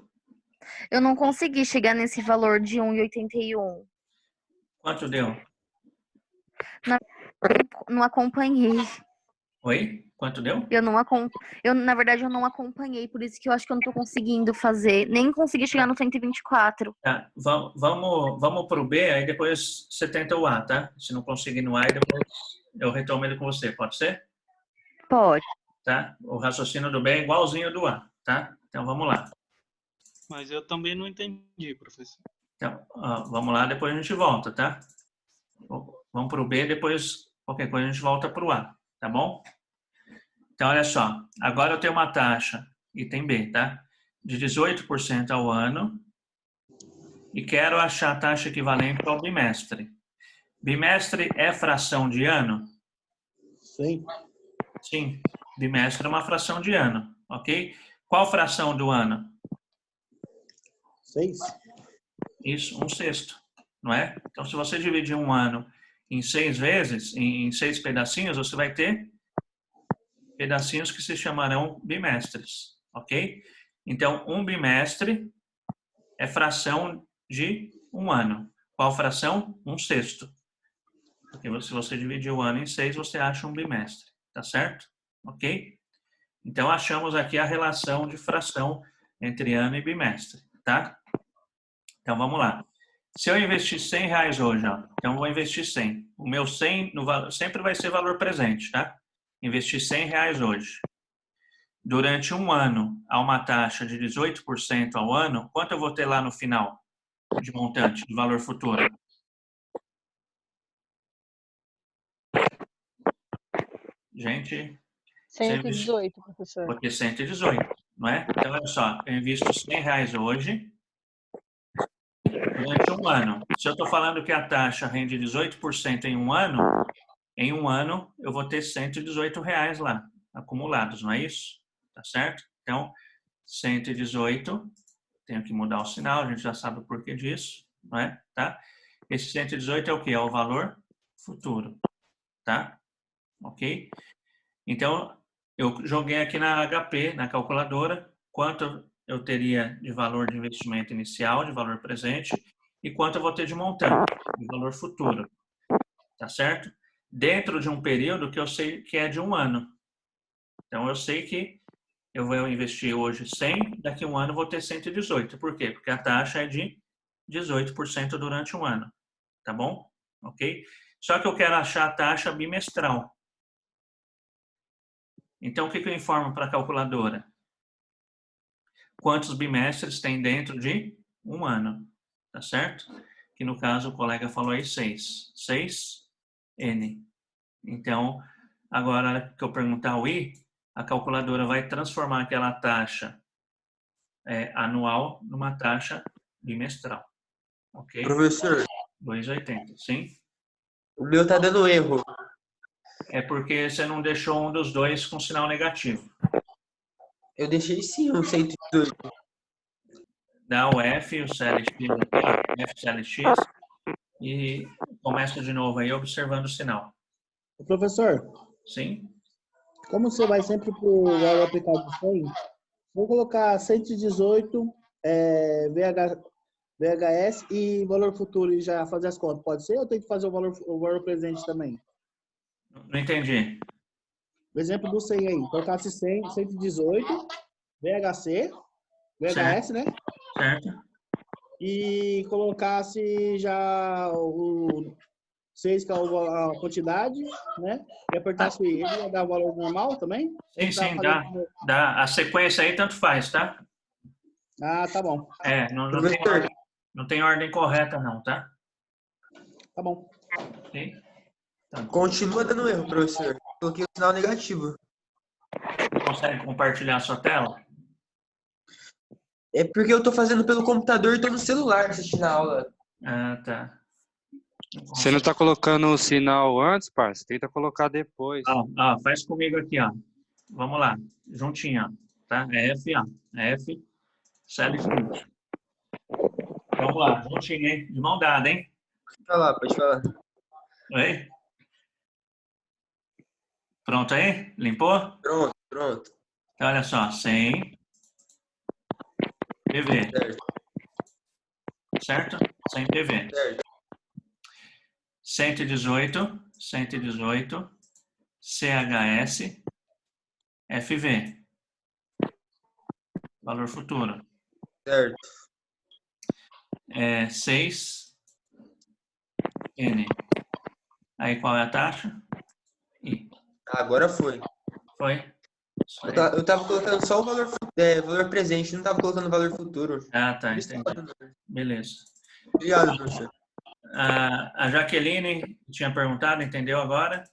eu não consegui chegar nesse valor de 1,81. Quanto deu? Não acompanhei. Oi? Quanto deu? Na verdade, eu não acompanhei, por isso que eu acho que eu não tô conseguindo fazer. Nem consegui chegar no 124. Tá, vamos pro B, aí depois você tenta o A, tá? Se não conseguir no A, depois eu retomo ele com você, pode ser? Pode. Tá? O raciocínio do B é igualzinho do A, tá? Então vamos lá. Mas eu também não entendi, professor. Então, vamos lá, depois a gente volta, tá? Vamos pro B, depois qualquer coisa a gente volta pro A, tá bom? Então, olha só. Agora eu tenho uma taxa, item B, tá? De 18% ao ano e quero achar a taxa equivalente ao bimestre. Bimestre é fração de ano? Sim. Sim. Bimestre é uma fração de ano, ok? Qual fração do ano? 6. Isso, 1/6, não é? Então, se você dividir um ano em 6 vezes, em 6 pedacinhos, você vai ter pedacinhos que se chamarão bimestres, ok? Então, um bimestre é fração de um ano. Qual fração? 1/6. Porque se você dividir o ano em 6, você acha um bimestre, tá certo? Ok? Então, achamos aqui a relação de fração entre ano e bimestre, tá? Então, vamos lá. Se eu investir R$100 hoje, ó, então eu vou investir 100. O meu 100 sempre vai ser valor presente, tá? Investir R$100 hoje. Durante um ano, a uma taxa de 18% ao ano, quanto eu vou ter lá no final de montante, de valor futuro? Gente, 118, professor. vou ter 118, não é? Então, olha só, eu invisto R$100 hoje durante um ano. Se eu estou falando que a taxa rende 18% em um ano eu vou ter R$118 lá, acumulados, não é isso? Tá certo? Então, 118, tenho que mudar o sinal, a gente já sabe o porquê disso, não é? Tá? Esse 118 é o que? É o valor futuro, tá? Ok? Então, eu joguei aqui na HP, na calculadora, quanto eu teria de valor de investimento inicial, de valor presente, e quanto eu vou ter de montante, de valor futuro, tá certo? Dentro de um período que eu sei que é de um ano. Então, eu sei que eu vou investir hoje 100, daqui a um ano eu vou ter 118. Por quê? Porque a taxa é de 18% durante um ano. Tá bom? Ok? Só que eu quero achar a taxa bimestral. Então, o que eu informo para a calculadora? Quantos bimestres tem dentro de um ano? Tá certo? Que no caso o colega falou aí 6. 6N. Então, agora que eu perguntar o I, a calculadora vai transformar aquela taxa anual numa taxa bimestral. Ok? Professor, 2,80. Sim? o meu tá dando erro. É porque você não deixou um dos dois com sinal negativo. Eu deixei sim um 118. Dá o F, o CLX aqui, ó, F, CLX, e começa de novo aí observando o sinal. Professor, Sim? como você vai sempre para o valor aplicado de 100, Vou colocar 118 VHS e valor futuro e já fazer as contas. Pode ser ou tem que fazer o valor presente também? Não entendi. O exemplo do 100 aí. Colocasse 100, 118 VHS, né? Certo? E colocasse já o 6, que é a quantidade, né? E apertasse ele, ia dar o valor normal também? Sim, dá. A sequência aí tanto faz, tá? Ah, tá bom. Não tem ordem correta não, tá? Tá bom. Ok? Tá. Continua dando erro, professor. Coloquei o sinal negativo. Consegue compartilhar a sua tela? É porque eu tô fazendo pelo computador e tô no celular assistindo a aula. Ah, tá. Você não tá colocando o sinal antes, parça? Tenta colocar depois. Faz comigo aqui, ó. Vamos lá. Juntinho, ó. Tá? É F, ó. É F. Sally Fruit. Vamos lá. Juntinho, hein? De mão dada, hein? Pode falar. Oi? Pronto aí? Limpou? Pronto. Então, olha só. 100 PV. Certo? 100 PV. Certo. 118 CHS FV. Valor futuro. Certo. 6 N. Aí qual é a taxa? I. Agora foi. Foi? Eu tava colocando só o valor presente, não tava colocando o valor futuro. Ah, tá. Entendi. Beleza. Obrigado, professor. A Jaqueline tinha perguntado, entendeu agora?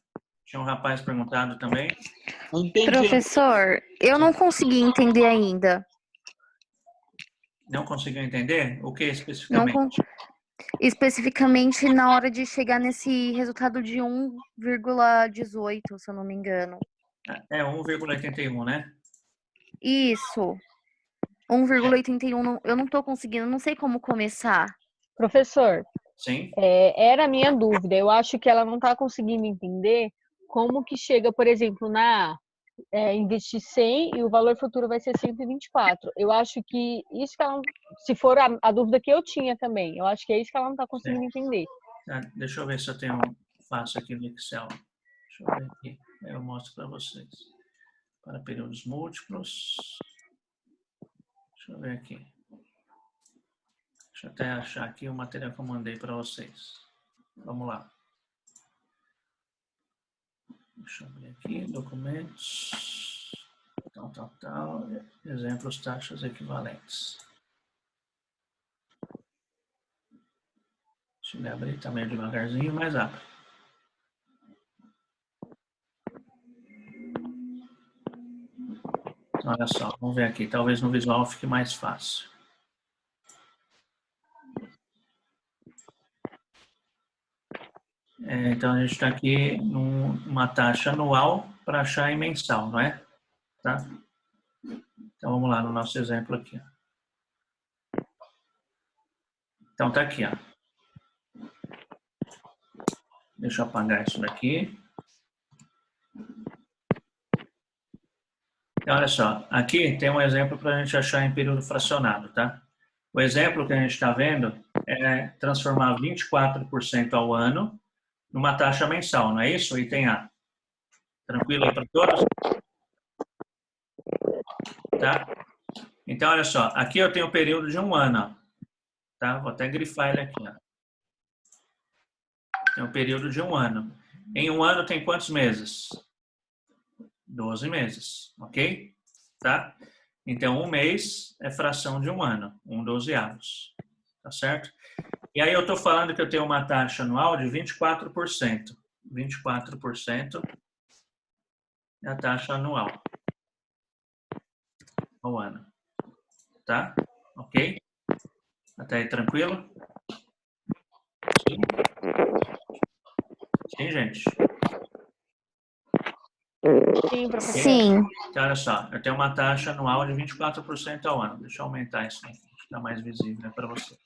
Tinha um rapaz perguntado também. Professor, eu não consegui entender ainda. Não conseguiu entender? O que especificamente? Especificamente na hora de chegar nesse resultado de 1,18, se eu não me engano. É 1,81, né? Isso. 1,81. Eu não tô conseguindo, não sei como começar. Professor, Sim. Era a minha dúvida. Eu acho que ela não está conseguindo entender como que chega, por exemplo, na investir 100 e o valor futuro vai ser 124. Eu acho que isso que ela não, se for a dúvida que eu tinha também, eu acho que é isso que ela não está conseguindo entender. Deixa eu ver se eu tenho fácil aqui no Excel. Deixa eu ver aqui. Eu mostro para vocês. Para períodos múltiplos. Deixa eu ver aqui. Deixa eu até achar aqui o material que eu mandei para vocês. Vamos lá. Deixa eu ver aqui. Documentos. Tal. Exemplos, taxas equivalentes. Deixa eu abrir, tá meio devagarzinho, mas abre. Então, olha só, vamos ver aqui. Talvez no visual fique mais fácil. Então, a gente está aqui numa taxa anual para achar em mensal, não é? Tá? Então, vamos lá no nosso exemplo aqui. Então, tá aqui, ó. Deixa eu apagar isso daqui. Então, olha só. Aqui tem um exemplo para a gente achar em período fracionado, tá? O exemplo que a gente está vendo é transformar 24% ao ano numa taxa mensal, não é isso? Item A. Tranquilo aí para todos? Tá? Então, olha só. Aqui eu tenho um período de 1 ano, ó. Tá? Vou até grifar ele aqui, ó. Tem um período de 1 ano. Em 1 ano tem quantos meses? 12 meses, ok? Tá? Então, 1 mês é fração de 1 ano, 1/12. Tá certo? E aí eu estou falando que eu tenho uma taxa anual de 24%. 24% é a taxa anual ao ano. Tá? Ok? Até aí tranquilo? Sim? Sim, gente? Sim, professor. Sim. Então, olha só, eu tenho uma taxa anual de 24% ao ano. Deixa eu aumentar isso aqui, ficar mais visível para vocês.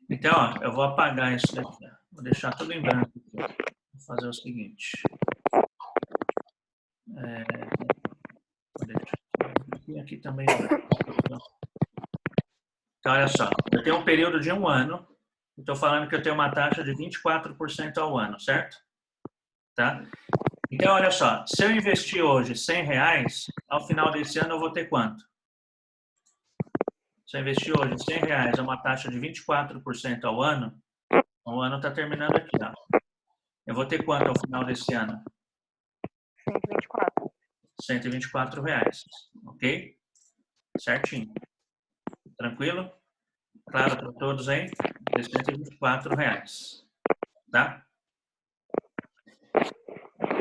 Então, ó, eu vou apagar isso daqui. Ó. Vou deixar tudo em branco aqui. Vou fazer o seguinte. aqui também. Então, olha só. Eu tenho um período de 1 ano. Estou falando que eu tenho uma taxa de 24% ao ano, certo? Tá? Então, olha só. Se eu investir hoje R$100, ao final desse ano eu vou ter quanto? Se eu investir hoje R$100 a uma taxa de 24% ao ano, o ano está terminando aqui, ó. Eu vou ter quanto ao final desse ano? 124. R$124, ok? Certinho. Tranquilo? Claro para todos aí? R$124, tá?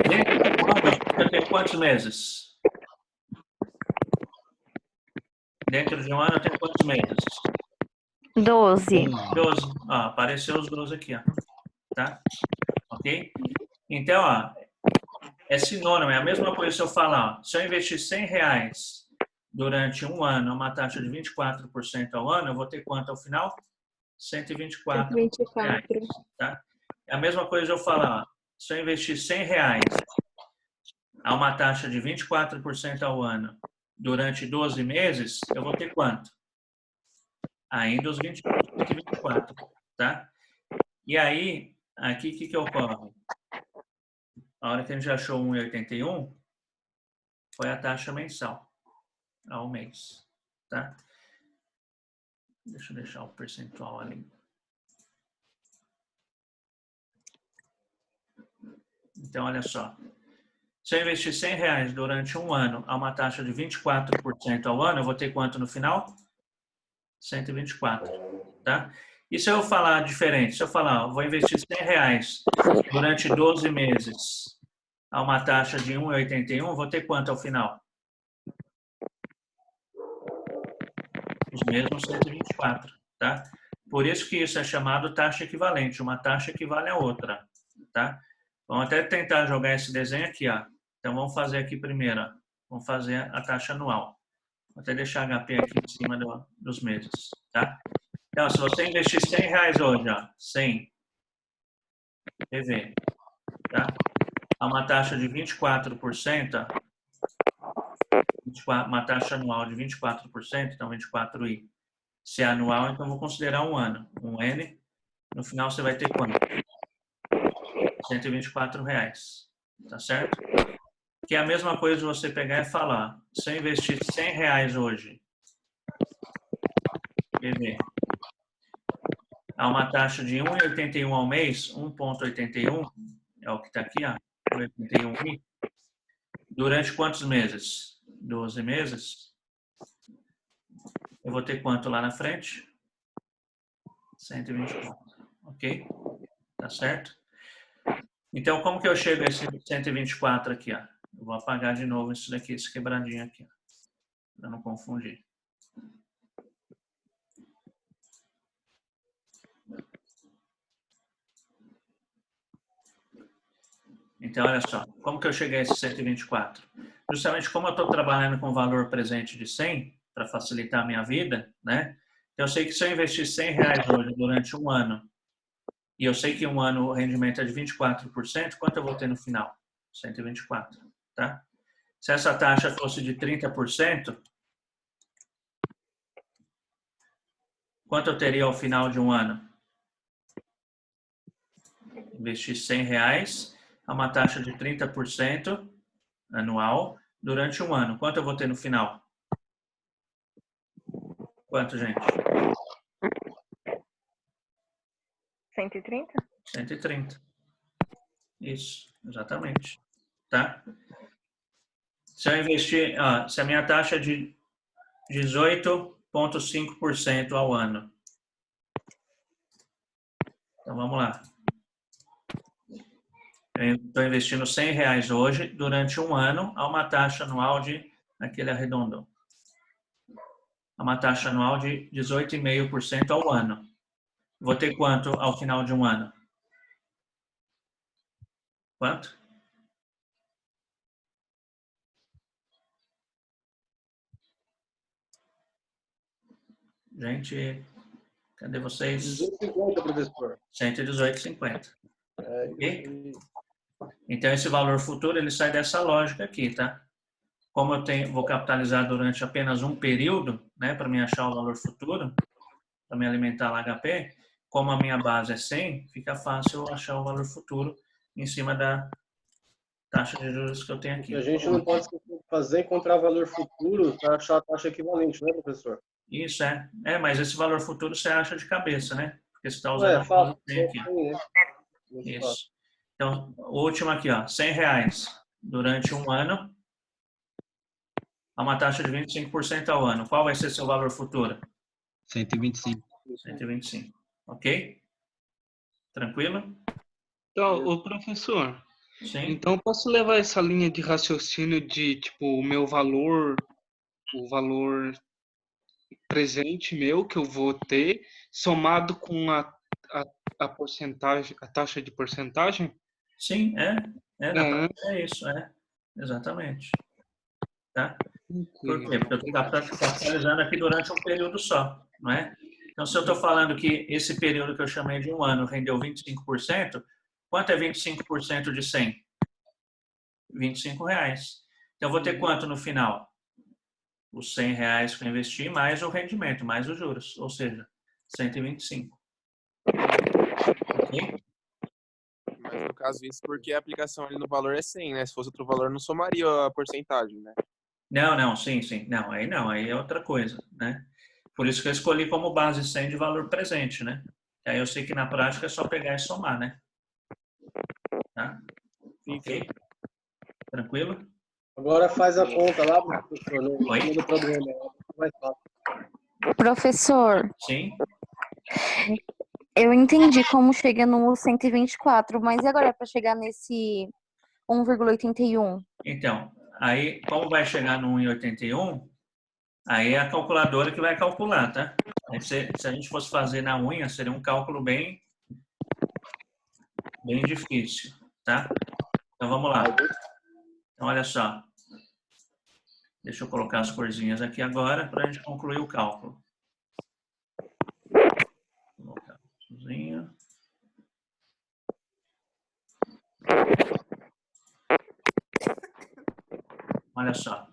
Dentro de um ano, eu tenho quantos meses? Dentro de um ano eu tenho quantos meses? 12. 12. Ó, apareceu os 12 aqui, ó. Tá? Ok? Então, ó, é sinônimo, é a mesma coisa se eu falar, ó, se eu investir R$100 durante um ano, a uma taxa de 24% ao ano, eu vou ter quanto ao final? R$124. 124. Tá? É a mesma coisa eu falar, ó, se eu investir R$100 a uma taxa de 24% ao ano durante 12 meses, eu vou ter quanto? Ainda os 124, tá? E aí, aqui o que ocorre? A hora que a gente achou 1,81 foi a taxa mensal ao mês, tá? Deixa eu deixar o percentual ali. Então, olha só. Se eu investir R$100 durante um ano a uma taxa de 24% ao ano, eu vou ter quanto no final? 124, tá? E se eu falar diferente? Se eu falar, ó, vou investir R$100 durante 12 meses a uma taxa de 1,81, vou ter quanto ao final? Os mesmos 124, tá? Por isso que isso é chamado taxa equivalente. Uma taxa equivale a outra, tá? Vamos até tentar jogar esse desenho aqui, ó. Então, vamos fazer aqui primeiro, ó. Vamos fazer a taxa anual. Vou até deixar HP aqui em cima dos meses, tá? Então, se você investir R$100 hoje, ó, 100 PV, tá? A uma taxa de 24%, uma taxa anual de 24%, então 24i. Se é anual, então vou considerar um ano, um N. No final você vai ter quanto? R$124, tá certo? Que é a mesma coisa de você pegar e falar, se eu investir R$100 hoje, PV, a uma taxa de 1,81 ao mês, 1,81, é o que está aqui, ó, 1,81i, durante quantos meses? 12 meses. Eu vou ter quanto lá na frente? 124, ok? Tá certo? Então, como que eu chego a esse 124 aqui, ó? Eu vou apagar de novo isso daqui, esse quebradinho aqui, para não confundir. Então, olha só, como que eu cheguei a esse 124? Justamente como eu estou trabalhando com valor presente de 100, para facilitar a minha vida, né? Eu sei que se eu investir R$100 hoje durante um ano, e eu sei que um ano o rendimento é de 24%, quanto eu vou ter no final? 124, tá? Se essa taxa fosse de 30%, quanto eu teria ao final de um ano? Investir R$100 a uma taxa de 30% anual durante um ano. Quanto eu vou ter no final? Quanto, gente? 130? 130. Isso, exatamente. Tá? Se eu investir, se a minha taxa é de 18,5% ao ano. Então, vamos lá. Eu estou investindo R$100 hoje durante um ano a uma taxa anual de, aquele arredondou, a uma taxa anual de 18,5% ao ano. Vou ter quanto ao final de um ano? Quanto? Gente, cadê vocês? 18,50, professor. 118,50. Ok? Então, esse valor futuro, ele sai dessa lógica aqui, tá? como vou capitalizar durante apenas um período, né, para me achar o valor futuro, para me alimentar lá HP, como a minha base é 100, fica fácil eu achar o valor futuro em cima da taxa de juros que eu tenho O aqui. que a gente não pode fazer é encontrar valor futuro para achar a taxa equivalente, né, professor? Isso, mas esse valor futuro você acha de cabeça, né? Porque você está usando a Fácil. base que tem aqui. Isso. Então, o último aqui, ó, R$100 durante um ano, a uma taxa de 25% ao ano. Qual vai ser seu valor futuro? 125. 125. Ok? Tranquilo? Então, o professor, Sim. então eu posso levar essa linha de raciocínio de, tipo, o meu valor, o valor presente meu que eu vou ter, somado com a porcentagem, a taxa de porcentagem? Sim, na prática é isso, exatamente. Tá? Por quê? Porque eu estou capitalizando aqui durante um período só, não é? Então, se eu estou falando que esse período que eu chamei de um ano rendeu 25%, quanto é 25% de 100? R$25. Então, eu vou ter quanto no final? Os R$100 que eu investi, mais o rendimento, mais os juros, ou seja, 125. Ok? Mas no caso isso porque a aplicação ali no valor é 100, né? Se fosse outro valor não somaria a porcentagem, né? Não, sim. Não, aí é outra coisa, né? Por isso que eu escolhi como base 100 de valor presente, né? Aí eu sei que na prática é só pegar e somar, né? Tá? Ok? Tranquilo? Agora faz a conta lá, professor, no problema. Mais fácil. Professor. Sim. Eu entendi como chega no 124, mas e agora para chegar nesse 1,81? Então, aí como vai chegar no 1,81, aí é a calculadora que vai calcular, tá? Aí, se a gente fosse fazer na unha, seria um cálculo bem difícil, tá? Então vamos lá. Então olha só. Deixa eu colocar as corzinhas aqui agora para a gente concluir o cálculo. Vou colocar a corzinha. Olha só.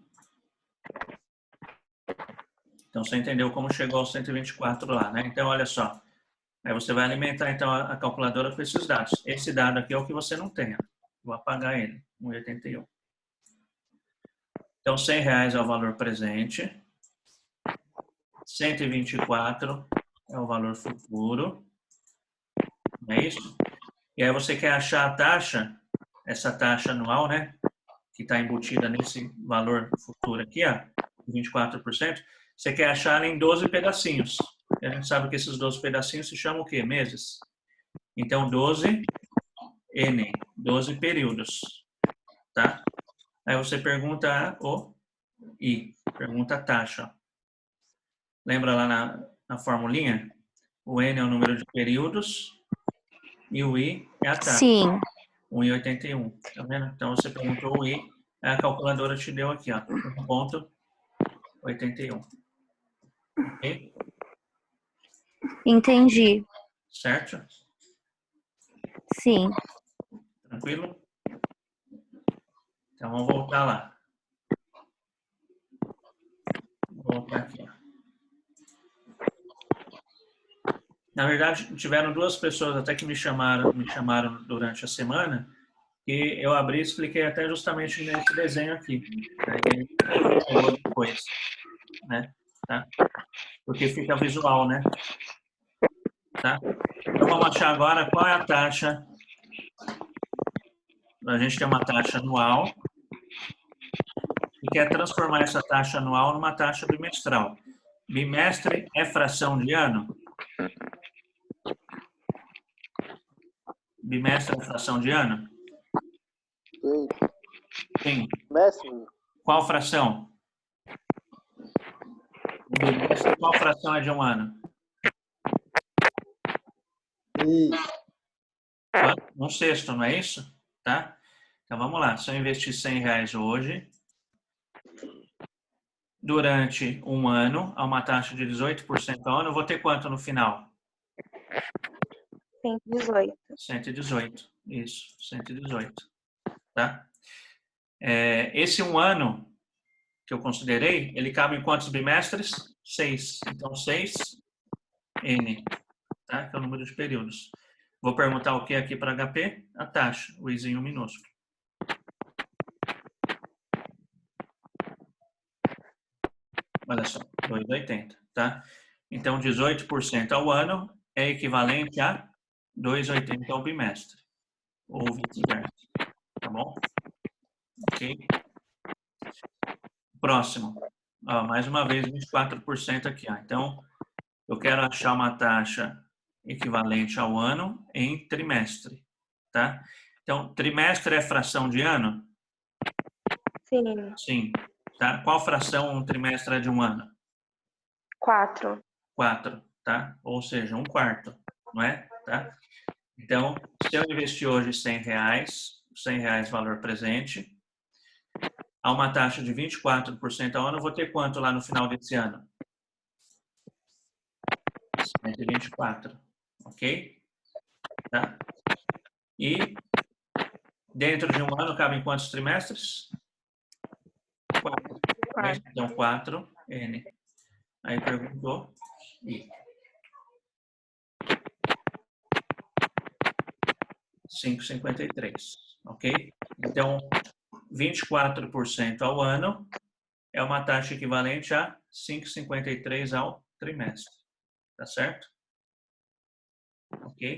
Então você entendeu como chegou aos 124 lá, né? Então olha só. Aí você vai alimentar então a calculadora com esses dados. Esse dado aqui é o que você não tem. Vou apagar ele, 1,81. Então R$100 é o valor presente. 124 é o valor futuro. Não é isso? E aí você quer achar a taxa, essa taxa anual, né? Que está embutida nesse valor futuro aqui, ó, 24%. Você quer achar ela em 12 pedacinhos. E a gente sabe que esses 12 pedacinhos se chamam o quê? Meses. Então, 12 períodos. Tá? Aí você pergunta o I, pergunta a taxa. Lembra lá na formulinha? O N é o número de períodos e o I é a taxa. Sim. 1,81. Tá vendo? Então você perguntou o I, a calculadora te deu aqui, ó, 1,81. Ok? Entendi. Certo? Sim. Tranquilo? Então vamos voltar lá. Vou voltar aqui, ó. Na verdade, tiveram duas pessoas até que me chamaram durante a semana, que eu abri e expliquei até justamente nesse desenho aqui. Aí depois, né? Tá? Porque fica visual, né? Tá? Então vamos achar agora qual é a taxa. A gente tem uma taxa anual e quer transformar essa taxa anual numa taxa bimestral. Bimestre é fração de ano? Bimestre é fração de ano? Sim. Qual fração? Bimestre, qual fração é de um ano? Um sexto, não é isso? Tá? Então vamos lá. Se eu investir R$100 hoje, durante um ano, a uma taxa de 18% ao ano, eu vou ter quanto no final? 118. 118. Isso, 118. Tá? Esse um ano que eu considerei, ele cabe em quantos bimestres? 6. Então, 6N, tá? Que é o número de períodos. Vou perguntar o que aqui para HP? A taxa, o izinho minúsculo. Olha só, 2,80, tá? Então, 18% ao ano é equivalente a 2,80 ao bimestre. Ou vice-versa, tá bom? Ok? Próximo. Ó, mais uma vez, 24% aqui. Ó. Então, eu quero achar uma taxa equivalente ao ano em trimestre, tá? Então, trimestre é fração de ano? Sim. Sim. Tá? Qual fração um trimestre é de um ano? 4. 4, tá? Ou seja, 1/4, não é? Tá? Então, se eu investir hoje R$100 valor presente, a uma taxa de 24% ao ano, eu vou ter quanto lá no final desse ano? 124, ok? Tá? E dentro de um ano, cabem quantos trimestres? 4. Então, 4N. Aí perguntou. E 5,53, ok? Então, 24% ao ano é uma taxa equivalente a 5,53 ao trimestre. Tá certo? Ok?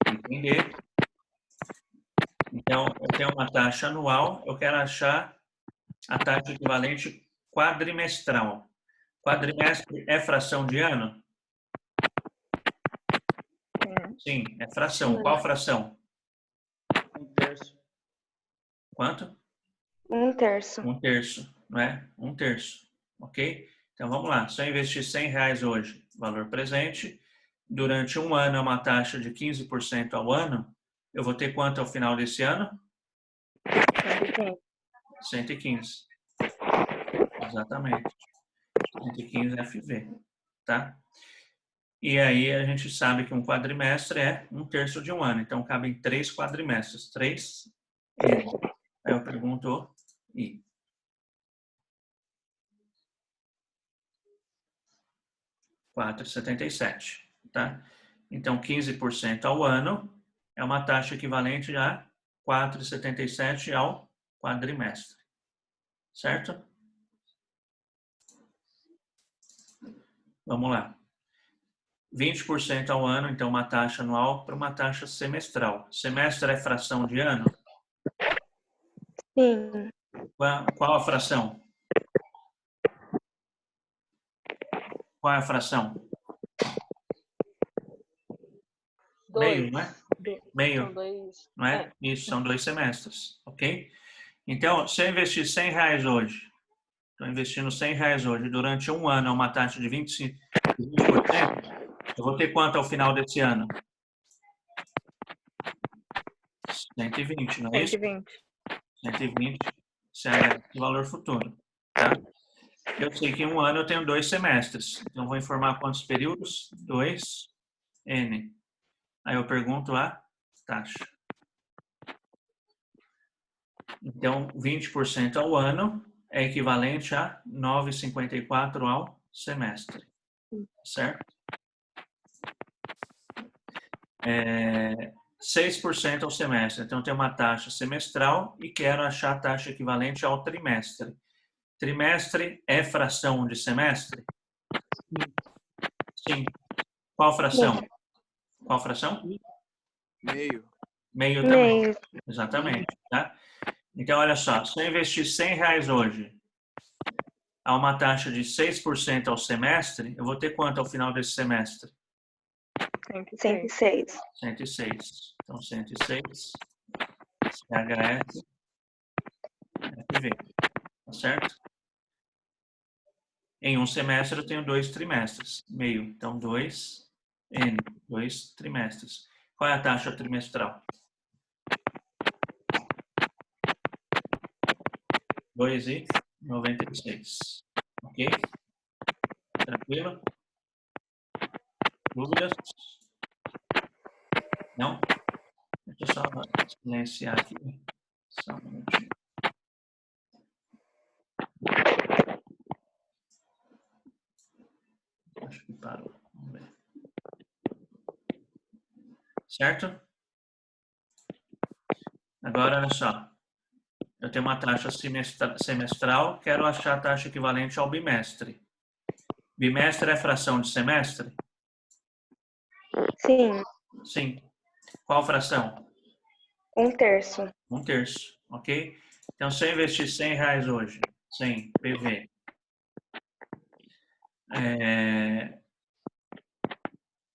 Entender. Então, eu tenho uma taxa anual, eu quero achar a taxa equivalente quadrimestral. Quadrimestre é fração de ano? Sim, é fração. Qual fração? 1/3. Quanto? 1/3. 1/3, não é? 1/3, ok? Então, vamos lá. Se eu investir R$100 hoje, valor presente, durante um ano é uma taxa de 15% ao ano, eu vou ter quanto ao final desse ano? 115. Exatamente. 115 FV, tá? E aí a gente sabe que um quadrimestre é 1/3 de um ano. Então, cabem 3 quadrimestres. 3. Aí eu pergunto, e 4,77, tá? Então, 15% ao ano é uma taxa equivalente a 4,77 ao quadrimestre. Certo? Vamos lá. 20% ao ano, então uma taxa anual para uma taxa semestral. Semestre é fração de ano? Sim. Qual a fração? Qual é a fração? Meio, não é? Meio, não é? Isso, são 2 semestres, ok? Então, se eu investir R$100 hoje, estou investindo R$100 hoje, durante um ano é uma taxa de 20%, eu vou ter quanto ao final desse ano? 120, não é isso? 120 CHF de valor futuro, tá? Eu sei que em um ano eu tenho 2 semestres, então vou informar quantos períodos? 2N. Aí eu pergunto a taxa. Então, 20% ao ano é equivalente a 9,54 ao semestre. Certo? 6% ao semestre. Então, eu tenho uma taxa semestral e quero achar a taxa equivalente ao trimestre. Trimestre é fração de semestre? Sim. Qual fração? Qual fração? Meio. Meio também. Exatamente. Tá? Então, olha só. Se eu investir R$100 hoje a uma taxa de 6% ao semestre, eu vou ter quanto ao final desse semestre? 106. 106. Então, 106 CHF FV. Tá certo? Em um semestre eu tenho 2 trimestres. Meio. Então, 2N. 2 trimestres. Qual é a taxa trimestral? 2,96. Ok? Tranquilo? Dúvidas? Não? Deixa eu só silenciar aqui. Só um minutinho. Acho que parou. Vamos ver. Certo? Agora, olha só. Eu tenho uma taxa semestral, quero achar a taxa equivalente ao bimestre. Bimestre é fração de semestre? Sim. Sim. Qual fração? 1/3. 1/3, ok? Então, se eu investir R$100 hoje, 100 PV,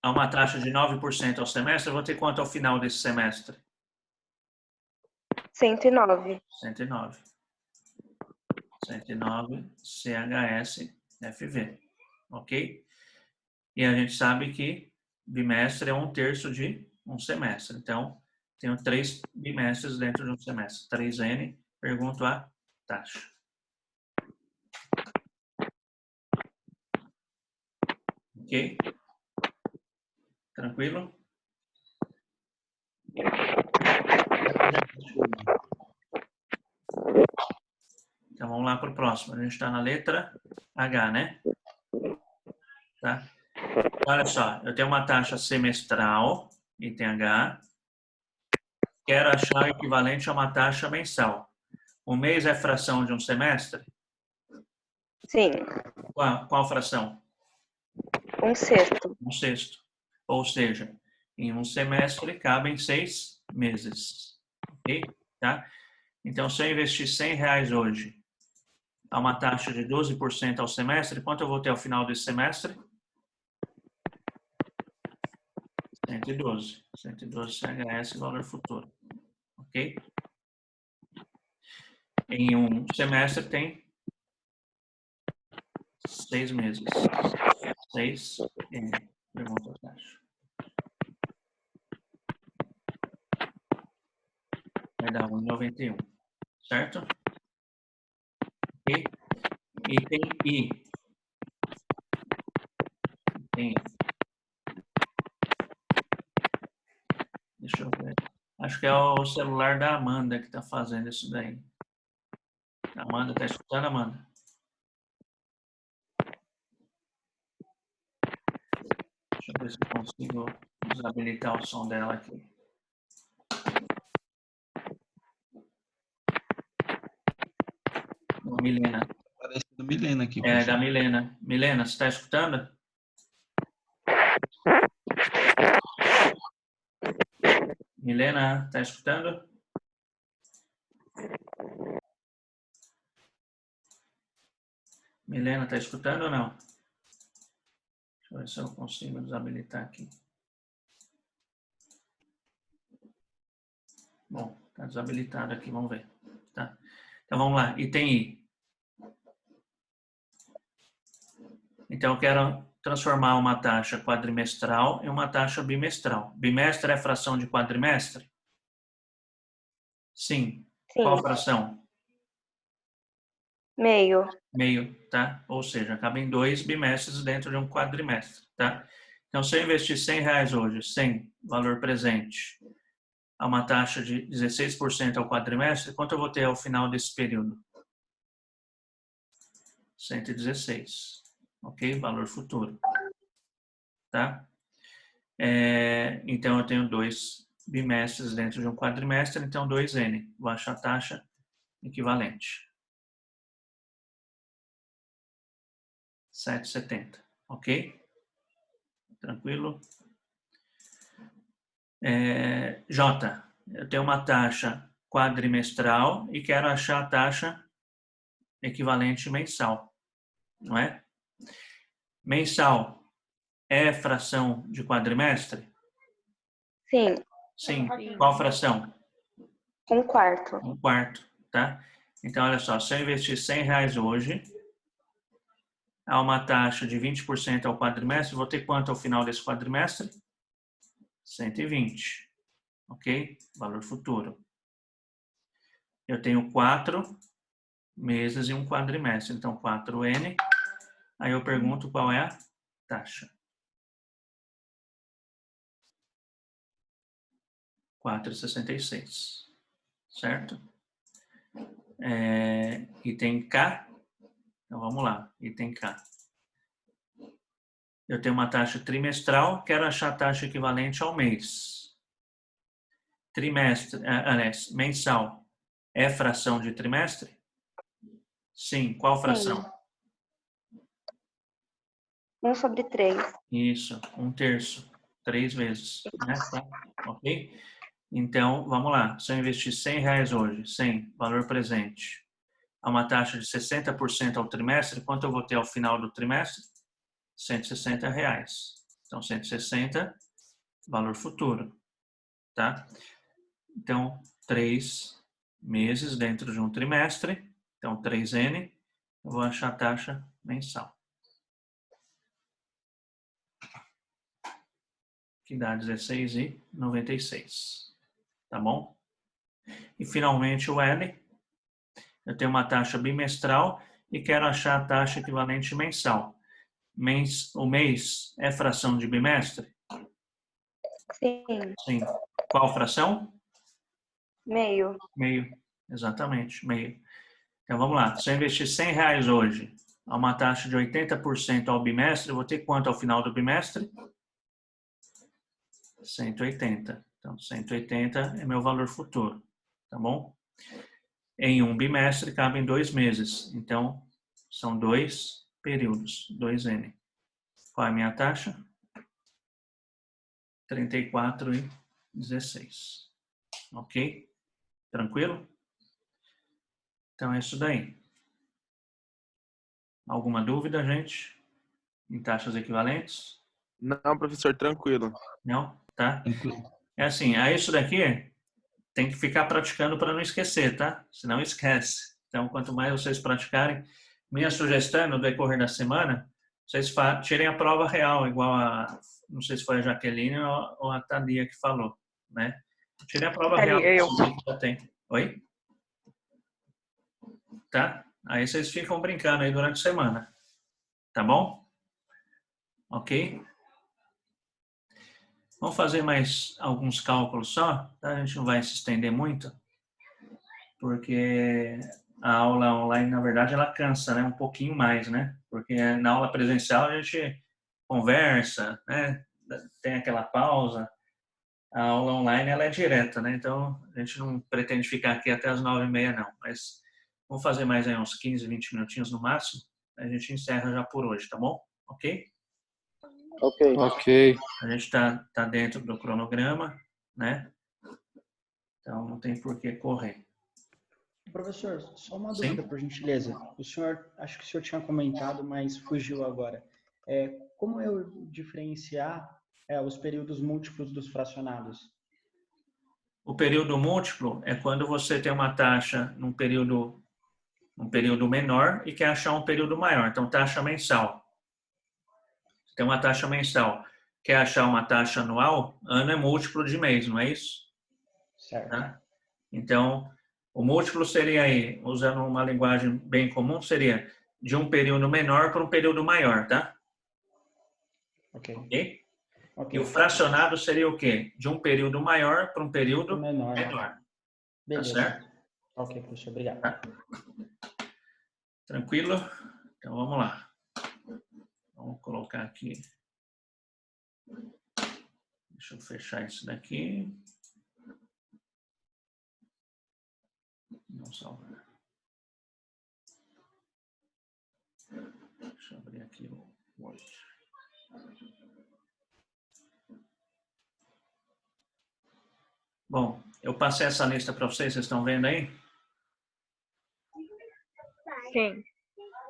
a uma taxa de 9% ao semestre, eu vou ter quanto ao final desse semestre? 109. 109. 109 CHS FV, ok? E a gente sabe que bimestre é 1/3 de um semestre. Então, tenho 3 bimestres dentro de um semestre. 3N, pergunto a taxa. Ok? Tranquilo? Então, vamos lá para o próximo. A gente está na letra H, né? Tá? Olha só, eu tenho uma taxa semestral, item H. Quero achar o equivalente a uma taxa mensal. O mês é fração de um semestre? Sim. Qual fração? 1/6. 1/6. Ou seja, em um semestre cabem 6 meses. Ok? Tá? Então, se eu investir R$100 hoje, a uma taxa de 12% ao semestre, quanto eu vou ter ao final desse semestre? 112. 112 CHS, valor futuro. Ok? Em um semestre tem 6 meses. 6 N. Pergunta a taxa. Vai dar 1,91. Certo? Ok? Item I. Item I. Deixa eu ver. Acho que é o celular da Amanda que está fazendo isso daí. Amanda, está escutando, Amanda? Deixa eu ver se eu consigo desabilitar o som dela aqui. Milena. Parecendo Milena aqui. É, da Milena. Milena, você está escutando? Milena, está escutando? Milena, está escutando ou não? Deixa eu ver se eu consigo desabilitar aqui. Bom, está desabilitado aqui, vamos ver. Tá. Então vamos lá, item I. Então eu quero transformar uma taxa quadrimestral em uma taxa bimestral. Bimestre é fração de quadrimestre? Sim. Sim. Qual fração? Meio. Meio, tá? Ou seja, acaba em 2 bimestres dentro de um quadrimestre, tá? Então, se eu investir R$100 hoje, 100, valor presente, a uma taxa de 16% ao quadrimestre, quanto eu vou ter ao final desse período? 116, ok? Valor futuro, tá? Então, eu tenho 2 bimestres dentro de um quadrimestre, então 2N. Vou achar a taxa equivalente. 7,70, ok? Tranquilo? J, eu tenho uma taxa quadrimestral e quero achar a taxa equivalente mensal, não é? Mensal é fração de quadrimestre? Sim. Sim. Qual fração? 1/4. 1/4, tá? Então, olha só, se eu investir R$100 hoje, a uma taxa de 20% ao quadrimestre, vou ter quanto ao final desse quadrimestre? 120, ok? Valor futuro. Eu tenho 4 meses e um quadrimestre, então 4N. Aí eu pergunto qual é a taxa. 4,66, certo? Item K, Então, vamos lá. Item K. Eu tenho uma taxa trimestral, quero achar a taxa equivalente ao mês. Trimestre, mensal, é fração de trimestre? Sim. Qual fração? Sim. 1/3. Isso, 1/3. 3 vezes. Né? Tá? Ok? Então, vamos lá. Se eu investir R$100 hoje, 100, valor presente, a uma taxa de 60% ao trimestre, quanto eu vou ter ao final do trimestre? R$160. Então, 160, valor futuro. Tá? Então, 3 meses dentro de um trimestre. Então, 3N, eu vou achar a taxa mensal. Que dá 16,96. Tá bom? E, finalmente, o L. Eu tenho uma taxa bimestral e quero achar a taxa equivalente mensal. O mês é fração de bimestre? Sim. Sim. Qual fração? Meio. Meio. Exatamente, meio. Então, vamos lá. Se eu investir R$100 hoje, a uma taxa de 80% ao bimestre, eu vou ter quanto ao final do bimestre? 180. Então, 180 é meu valor futuro. Tá bom? Em um bimestre, cabem 2 meses. Então, são 2 períodos, 2N. Qual é a minha taxa? 34,16. Ok? Tranquilo? Então, é isso daí. Alguma dúvida, gente? Em taxas equivalentes? Não, professor, tranquilo. Não? Tá? É assim, isso daqui tem que ficar praticando para não esquecer, tá? Senão esquece. Então, quanto mais vocês praticarem, minha sugestão no decorrer da semana, vocês tirem a prova real, igual a, não sei se foi a Jaqueline ou a Thalia que falou, né? Tirem a prova real. Eu. Já tem. Oi? Tá? Aí vocês ficam brincando aí durante a semana. Tá bom? Ok? Vamos fazer mais alguns cálculos só, tá? A gente não vai se estender muito, porque a aula online, na verdade, ela cansa, né? Um pouquinho mais, né? Porque na aula presencial a gente conversa, né? Tem aquela pausa. A aula online, ela é direta, né? Então, a gente não pretende ficar aqui até as 9h30, não. Mas vamos fazer mais aí uns 15, 20 minutinhos no máximo. A gente encerra já por hoje, tá bom? Ok? Ok. A gente está dentro do cronograma, né? Então, não tem por que correr. Professor, só uma Sim? dúvida, por gentileza. O senhor, acho que o senhor tinha comentado, mas fugiu agora. Como eu diferenciar os períodos múltiplos dos fracionados? O período múltiplo é quando você tem uma taxa num período menor e quer achar um período maior. Então, taxa mensal. Tem uma taxa mensal. Quer achar uma taxa anual? Ano é múltiplo de mês, não é isso? Certo. Tá? Então, o múltiplo seria aí, usando uma linguagem bem comum, seria de um período menor para um período maior, tá? Ok. E o fracionado seria o quê? De um período maior para um período menor. Beleza. Tá certo? Ok, professor. Obrigado. Tá. Tranquilo? Então, vamos lá. Vamos colocar aqui. Deixa eu fechar isso daqui. Não salvar. Deixa eu abrir aqui o Word. Bom, eu passei essa lista para vocês estão vendo aí? Sim.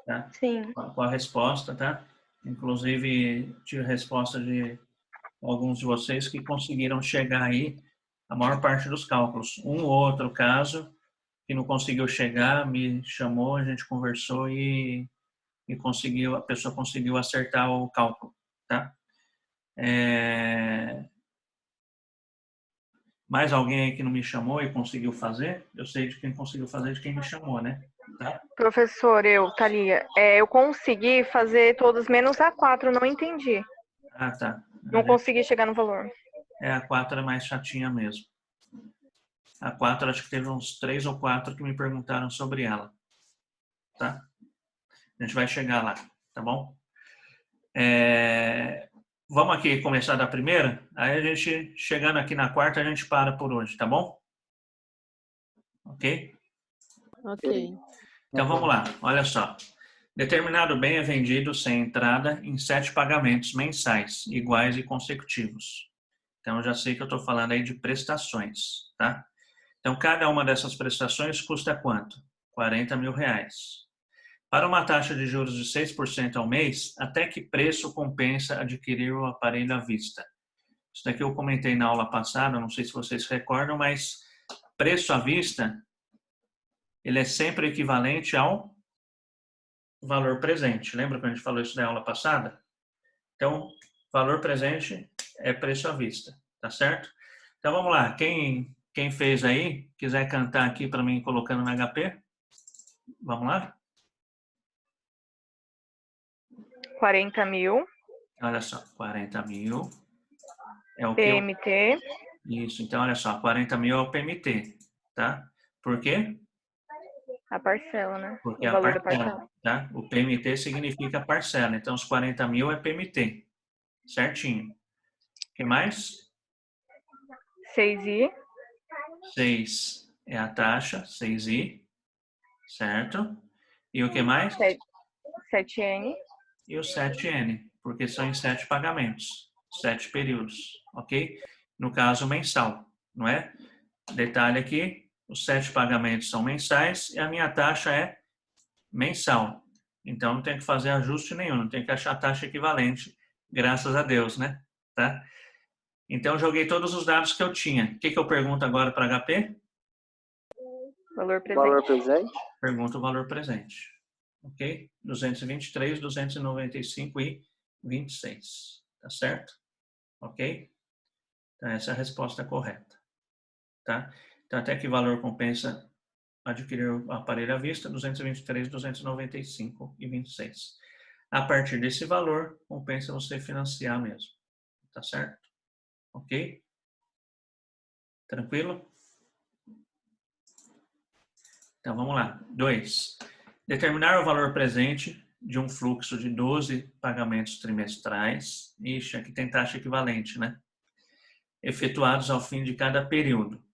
Tá? Sim. Com a resposta, tá? Inclusive, tive resposta de alguns de vocês que conseguiram chegar aí a maior parte dos cálculos. Um ou outro caso que não conseguiu chegar, me chamou, a gente conversou e a pessoa conseguiu acertar o cálculo, tá? Mais alguém aí que não me chamou e conseguiu fazer? Eu sei de quem conseguiu fazer, de quem me chamou, né? Tá? Professor, Thalia, eu consegui fazer todos menos a 4, não entendi. Ah, tá. Não consegui chegar no valor. A 4 é mais chatinha mesmo. A 4, acho que teve uns 3 ou 4 que me perguntaram sobre ela. Tá? A gente vai chegar lá, tá bom? Vamos aqui começar da primeira, aí a gente, chegando aqui na quarta, a gente para por hoje, tá bom? Ok? Ok. Então vamos lá, olha só. Determinado bem é vendido sem entrada em 7 pagamentos mensais, iguais e consecutivos. Então eu já sei que eu estou falando aí de prestações, tá? Então cada uma dessas prestações custa quanto? R$40 mil. Para uma taxa de juros de 6% ao mês, até que preço compensa adquirir o aparelho à vista? Isso daqui eu comentei na aula passada, não sei se vocês recordam, mas preço à vista, ele é sempre equivalente ao valor presente. Lembra que a gente falou isso na aula passada? Então, valor presente é preço à vista, tá certo? Então vamos lá, quem fez aí, quiser cantar aqui para mim colocando no HP, vamos lá? 40 mil. Olha só, 40 mil é o PMT. Isso, então olha só, 40 mil é o PMT, tá? Por quê? A parcela, né? Porque o valor da parcela. Tá? O PMT significa parcela, então os 40 mil é PMT, certinho. O que mais? 6I. 6 é a taxa, 6I, certo? E o que mais? 7N. E o 7N, porque são em 7 pagamentos, 7 períodos, ok? No caso, mensal, não é? Detalhe aqui, os 7 pagamentos são mensais e a minha taxa é mensal. Então, não tem que fazer ajuste nenhum, não tem que achar taxa equivalente, graças a Deus, né? Tá? Então, joguei todos os dados que eu tinha. O que eu pergunto agora para HP? Valor presente. Valor presente. Pergunto o valor presente. Ok? 223, 295 e 26. Tá certo? Ok? Então, essa é a resposta correta. Tá? Então, até que valor compensa adquirir o aparelho à vista? 223, 295 e 26. A partir desse valor, compensa você financiar mesmo. Tá certo? Ok? Tranquilo? Então, vamos lá. 2. Determinar o valor presente de um fluxo de 12 pagamentos trimestrais. Ixi, aqui tem taxa equivalente, né? Efetuados ao fim de cada período,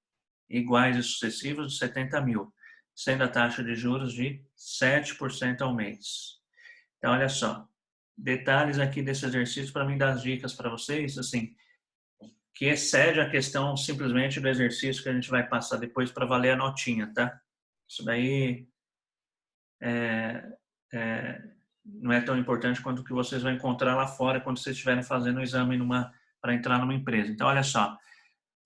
iguais e sucessivos de 70 mil, sendo a taxa de juros de 7% ao mês. Então, olha só. Detalhes aqui desse exercício para mim dar as dicas para vocês, assim, que excede a questão simplesmente do exercício que a gente vai passar depois para valer a notinha, tá? Isso daí não é tão importante quanto o que vocês vão encontrar lá fora quando vocês estiverem fazendo o exame para entrar numa empresa. Então, olha só,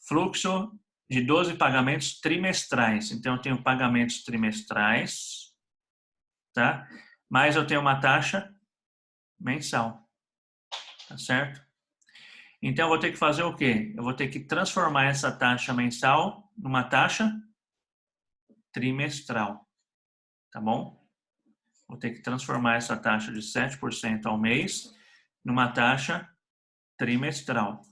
fluxo de 12 pagamentos trimestrais. Então, eu tenho pagamentos trimestrais, tá? Mas eu tenho uma taxa mensal, tá certo? Então, eu vou ter que fazer o quê? Eu vou ter que transformar essa taxa mensal numa taxa trimestral, tá bom? Vou ter que transformar essa taxa de 7% ao mês numa taxa trimestral.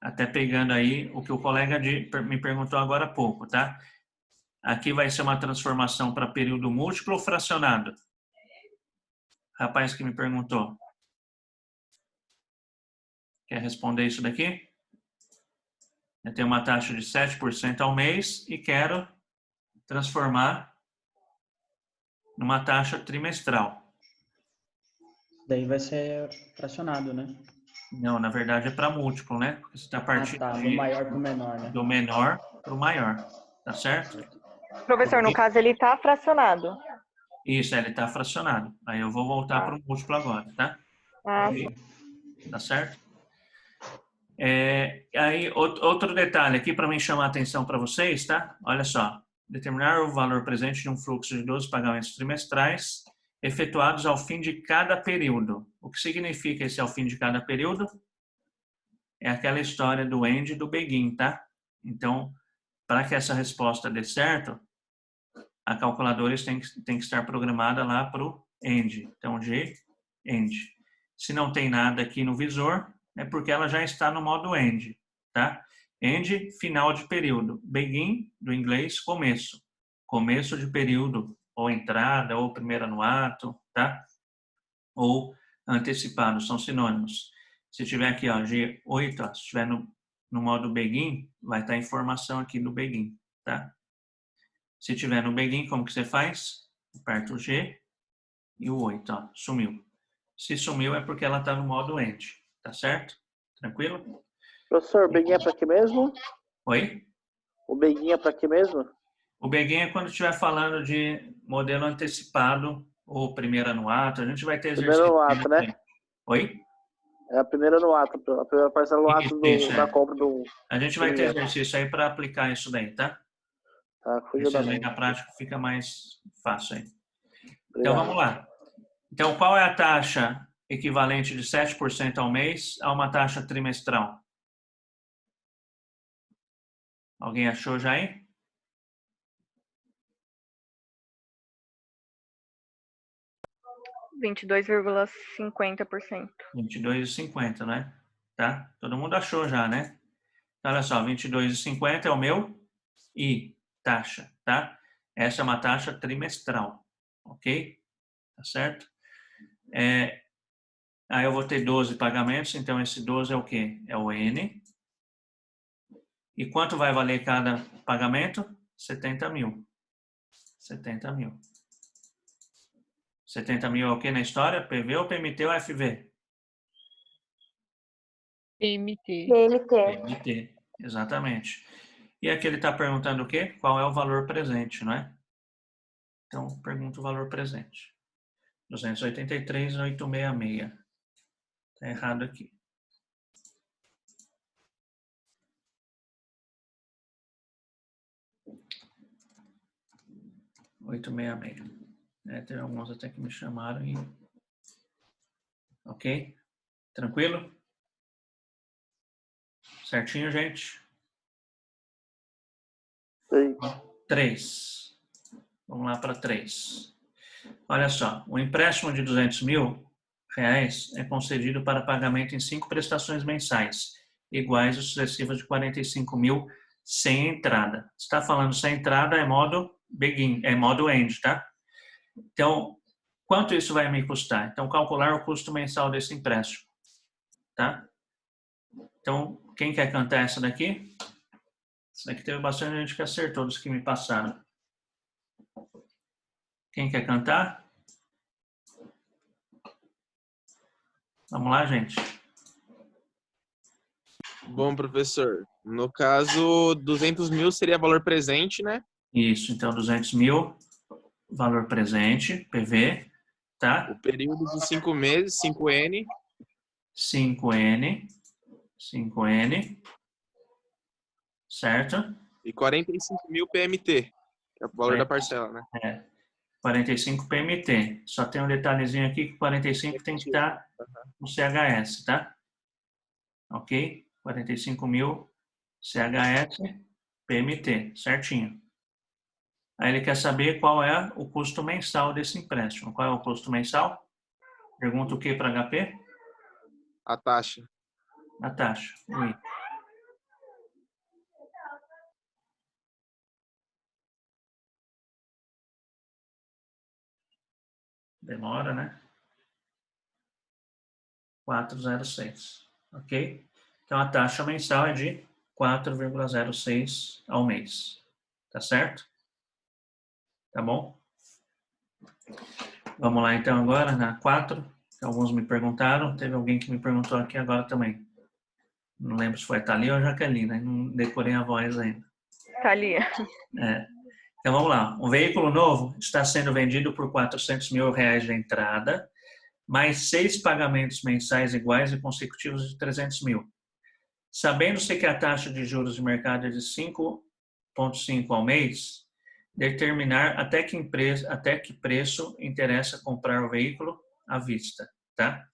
Até pegando aí o que o colega me perguntou agora há pouco, tá? Aqui vai ser uma transformação para período múltiplo ou fracionado? Rapaz que me perguntou. Quer responder isso daqui? Eu tenho uma taxa de 7% ao mês e quero transformar numa taxa trimestral. Daí vai ser fracionado, né? Não, na verdade é para múltiplo, né? Porque você está partindo do maior para o menor, né? do menor para o maior, tá certo? Professor, no caso ele está fracionado. Isso, ele está fracionado. Aí eu vou voltar para o múltiplo agora, tá? Tá certo? Aí, outro detalhe aqui para mim chamar a atenção para vocês, tá? Olha só. Determinar o valor presente de um fluxo de 12 pagamentos trimestrais efetuados ao fim de cada período. O que significa esse ao fim de cada período? É aquela história do end e do begin, tá? Então, para que essa resposta dê certo, a calculadora tem que estar programada lá para o end. Então, de end. Se não tem nada aqui no visor, é porque ela já está no modo end, tá? End, final de período. Begin, do inglês, começo. Começo de período, ou entrada, ou primeira no ato, tá? Ou antecipado, são sinônimos. Se tiver aqui, ó, G8, ó, se tiver no modo begin, vai estar a informação aqui do begin, tá? Se tiver no begin, como que você faz? Aperta o G e o 8, ó, sumiu. Se sumiu é porque ela está no modo end, tá certo? Tranquilo? Professor, o begin é para que mesmo? Oi? O begin é para que mesmo? O begin é quando estiver falando de modelo antecipado ou primeira no ato. A gente vai ter exercício. Primeira no ato, né? Oi? É a primeira no ato, a primeira parcela no ato da compra do... A gente vai ter exercício aí para aplicar isso daí, tá? Tá, fugiu da aí mão. na prática fica mais fácil aí. Obrigado. Então vamos lá. Então qual é a taxa equivalente de 7% ao mês a uma taxa trimestral? Alguém achou já aí? $22,50%. 22,50, né? Tá? Todo mundo achou já, né? Então, olha só, 22,50 é o meu I, taxa, tá? Essa é uma taxa trimestral, ok? Tá certo? Aí eu vou ter 12 pagamentos, então esse 12 é o quê? É o N. E quanto vai valer cada pagamento? 70 mil. 70 mil. 70 mil é o que na história? PV ou PMT ou FV? PMT. PMT, exatamente. E aqui ele está perguntando o quê? Qual é o valor presente, não é? Então, pergunta o valor presente. 283,866. Está errado aqui. Teve alguns até que me chamaram e... Ok? Tranquilo? Certinho, gente? Sim. 3. Vamos lá para 3. Olha só, o empréstimo de R$200 mil é concedido para pagamento em 5 prestações mensais, iguais ou sucessivas de 45 mil sem entrada. Se está falando sem entrada, é modo begin, é modo end, tá? Então, quanto isso vai me custar? Então, calcular o custo mensal desse empréstimo, tá? Então, quem quer cantar essa daqui? Essa daqui teve bastante gente que acertou dos que me passaram. Quem quer cantar? Vamos lá, gente. Bom, professor. No caso, 200 mil seria valor presente, né? Isso, então 200 mil, valor presente, PV, tá? O período de 5 meses, 5N. 5N, certo? E 45 mil PMT, que é o valor da parcela, né? 45 PMT. Só tem um detalhezinho aqui que 45 tem que estar no CHS, tá? Ok? 45 mil CHS PMT, certinho. Aí ele quer saber qual é o custo mensal desse empréstimo. Qual é o custo mensal? Pergunta o que para HP? A taxa. A taxa. Ui. Demora, né? 4,06. Ok? Então, a taxa mensal é de 4,06 ao mês. Tá certo? Tá bom? Vamos lá, então, agora na 4. Alguns me perguntaram. Teve alguém que me perguntou aqui agora também. Não lembro se foi a Thalia ou a Jaqueline. Né? Não decorei a voz ainda. Thalia. Então, vamos lá. Um veículo novo está sendo vendido por R$400 mil de entrada, mais 6 pagamentos mensais iguais e consecutivos de 300 mil. Sabendo-se que a taxa de juros de mercado é de 5,5 ao mês, determinar até que preço interessa comprar o veículo à vista, tá?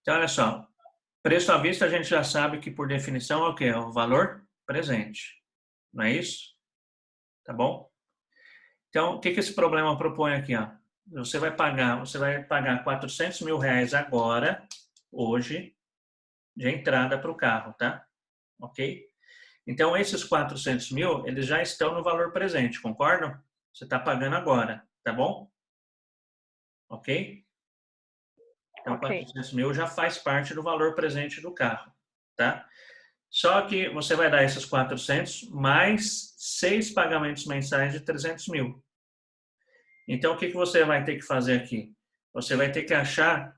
Então, olha só, preço à vista a gente já sabe que por definição é o quê? É o valor presente, não é isso? Tá bom? Então, o que esse problema propõe aqui, ó? Você vai pagar R$400 mil agora, hoje, de entrada para o carro, tá? Ok? Então, esses 400 mil, eles já estão no valor presente, concordam? Você está pagando agora, Tá bom? Ok? Então, Ok. 400 mil já faz parte do valor presente do carro, tá? Só que você vai dar esses 400 mais 6 pagamentos mensais de 300 mil. Então, o que você vai ter que fazer aqui? Você vai ter que achar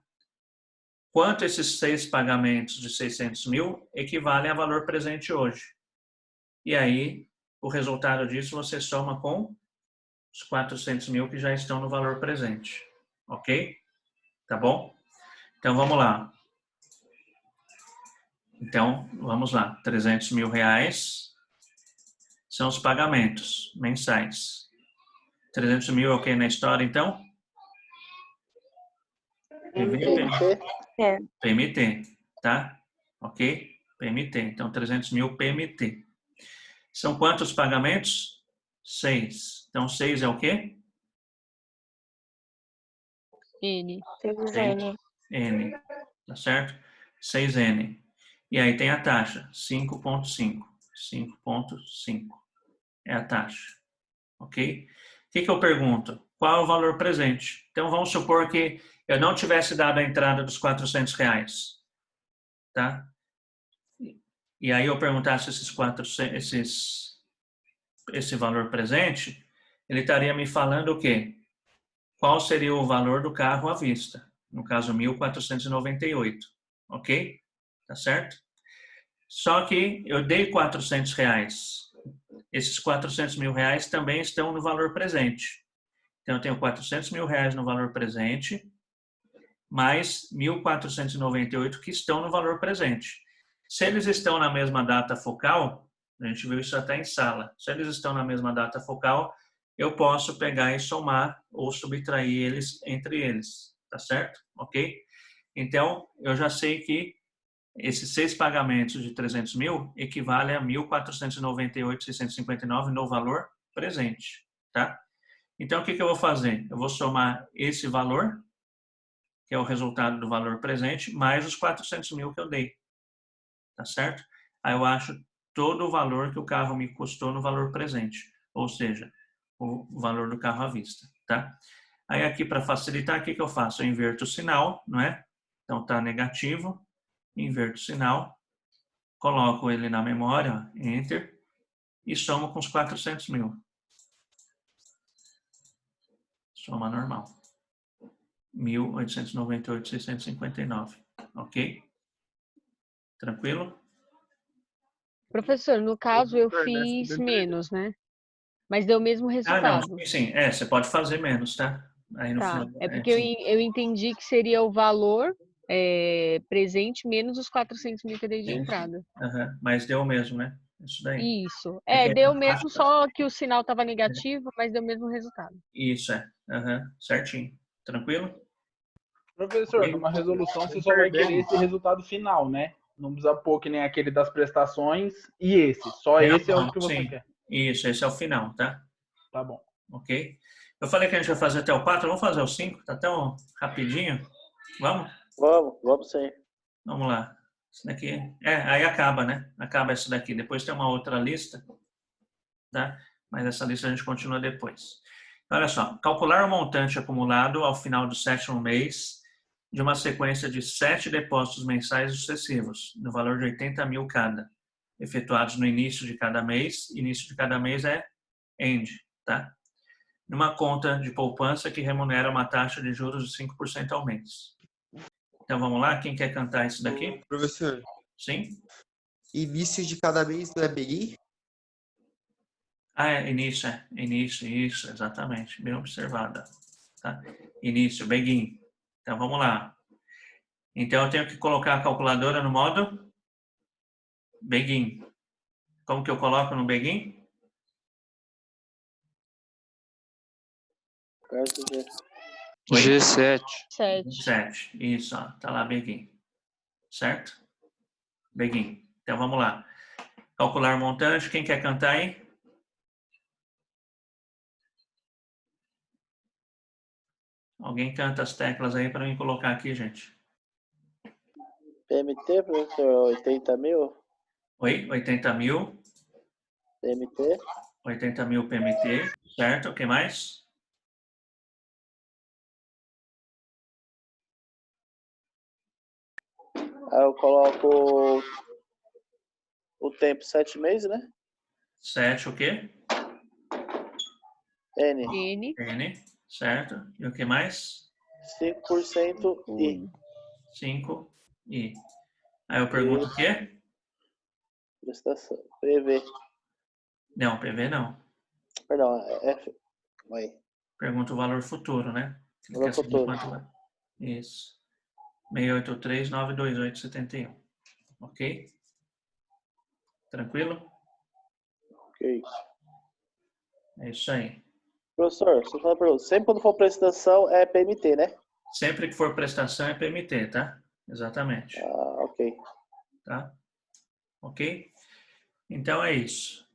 quanto esses 6 pagamentos de 600 mil equivalem a valor presente hoje. E aí, o resultado disso você soma com os 400 mil que já estão no valor presente. Ok? Tá bom? Então, vamos lá. Então, vamos lá. 300 mil reais são os pagamentos mensais. 300 mil é o que na história, então? PMT, tá? Ok? PMT. Então, 300 mil PMT. São quantos pagamentos? 6. Então, 6 é o quê? N. 6N. N. Tá certo? 6N. E aí tem a taxa, 5,5. 5,5 é a taxa. Ok? O que eu pergunto? Qual é o valor presente? Então, vamos supor que eu não tivesse dado a entrada dos 400 reais. Tá? E aí eu perguntasse esse valor presente, ele estaria me falando o quê? Qual seria o valor do carro à vista? No caso, 1.498. Ok? Tá certo? Só que eu dei 400 reais. Esses 400 mil reais também estão no valor presente. Então, eu tenho 400 mil reais no valor presente, mais 1.498 que estão no valor presente. Se eles estão na mesma data focal, a gente viu isso até em sala, se eles estão na mesma data focal, eu posso pegar e somar ou subtrair eles entre eles, tá certo? Ok? Então, eu já sei que esses 6 pagamentos de 300 mil equivalem a 1.498,659 no valor presente, tá? Então, o que eu vou fazer? Eu vou somar esse valor, que é o resultado do valor presente, mais os 400 mil que eu dei, tá certo? Aí eu acho todo o valor que o carro me custou no valor presente, ou seja, o valor do carro à vista, tá? Aí aqui, para facilitar, o que eu faço? Eu inverto o sinal, não é? Então, tá negativo, inverto o sinal, coloco ele na memória, Enter, e somo com os 400 mil. Soma normal. 1.898,659. Ok? Tranquilo? Professor, no caso eu fiz menos, né? Mas deu o mesmo Ah, resultado. não, sim. Você pode fazer menos, tá? Aí no Tá. final. É porque Sim. eu entendi que seria o valor presente menos os 400 mil que eu dei de Sim. entrada. Uhum. Mas deu mesmo, né? Isso daí. Isso. que Deu mesmo, só que o sinal estava negativo, mas deu o mesmo resultado. Isso, Uhum. Certinho. Tranquilo? Professor, numa resolução você só vai querer esse resultado final, né? Não precisa pôr que nem aquele das prestações e esse. Só esse é o que você sim. quer. Isso, esse é o final, tá? Tá bom. Ok? Eu falei que a gente vai fazer até o 4, vamos fazer o 5? Tá tão rapidinho. Vamos? Vamos sim. Vamos lá. Isso daqui. Aí acaba, né? Acaba essa daqui. Depois tem uma outra lista, tá? Mas essa lista a gente continua depois. Olha só. Calcular o montante acumulado ao final do 7º mês de uma sequência de 7 depósitos mensais sucessivos, no valor de 80 mil cada, efetuados no início de cada mês. Início de cada mês é end, tá? Numa conta de poupança que remunera uma taxa de juros de 5% ao mês. Então vamos lá, quem quer cantar isso daqui? Professor. Sim? Início de cada mês não é BI? Início, isso, exatamente, bem observada. Tá? Início, begin. Então vamos lá. Então eu tenho que colocar a calculadora no modo begin. Como que eu coloco no begin? G7. 7. Isso, ó, tá lá begin. Certo? Begin. Então vamos lá. Calcular montante, quem quer cantar aí? Alguém canta as teclas aí para mim colocar aqui, gente. PMT, professor, 80 mil? Oi, 80 mil. PMT? 80 mil PMT, certo? O que mais? Aí eu coloco o tempo 7 meses, né? 7 o quê? N. N, certo. E o que mais? 5% I. 5 I. Aí eu pergunto o quê? Prestação. PV. Não, PV não. Perdão, F. Aí. Pergunta o valor futuro, né? Ele Valor quer saber futuro. quanto vai. Isso. 683,928,71. Ok? Tranquilo? Ok. É isso aí. Professor, você fala para sempre quando for prestação é PMT, né? Sempre que for prestação é PMT, tá? Exatamente. Ah, ok. Tá? Ok? Então é isso.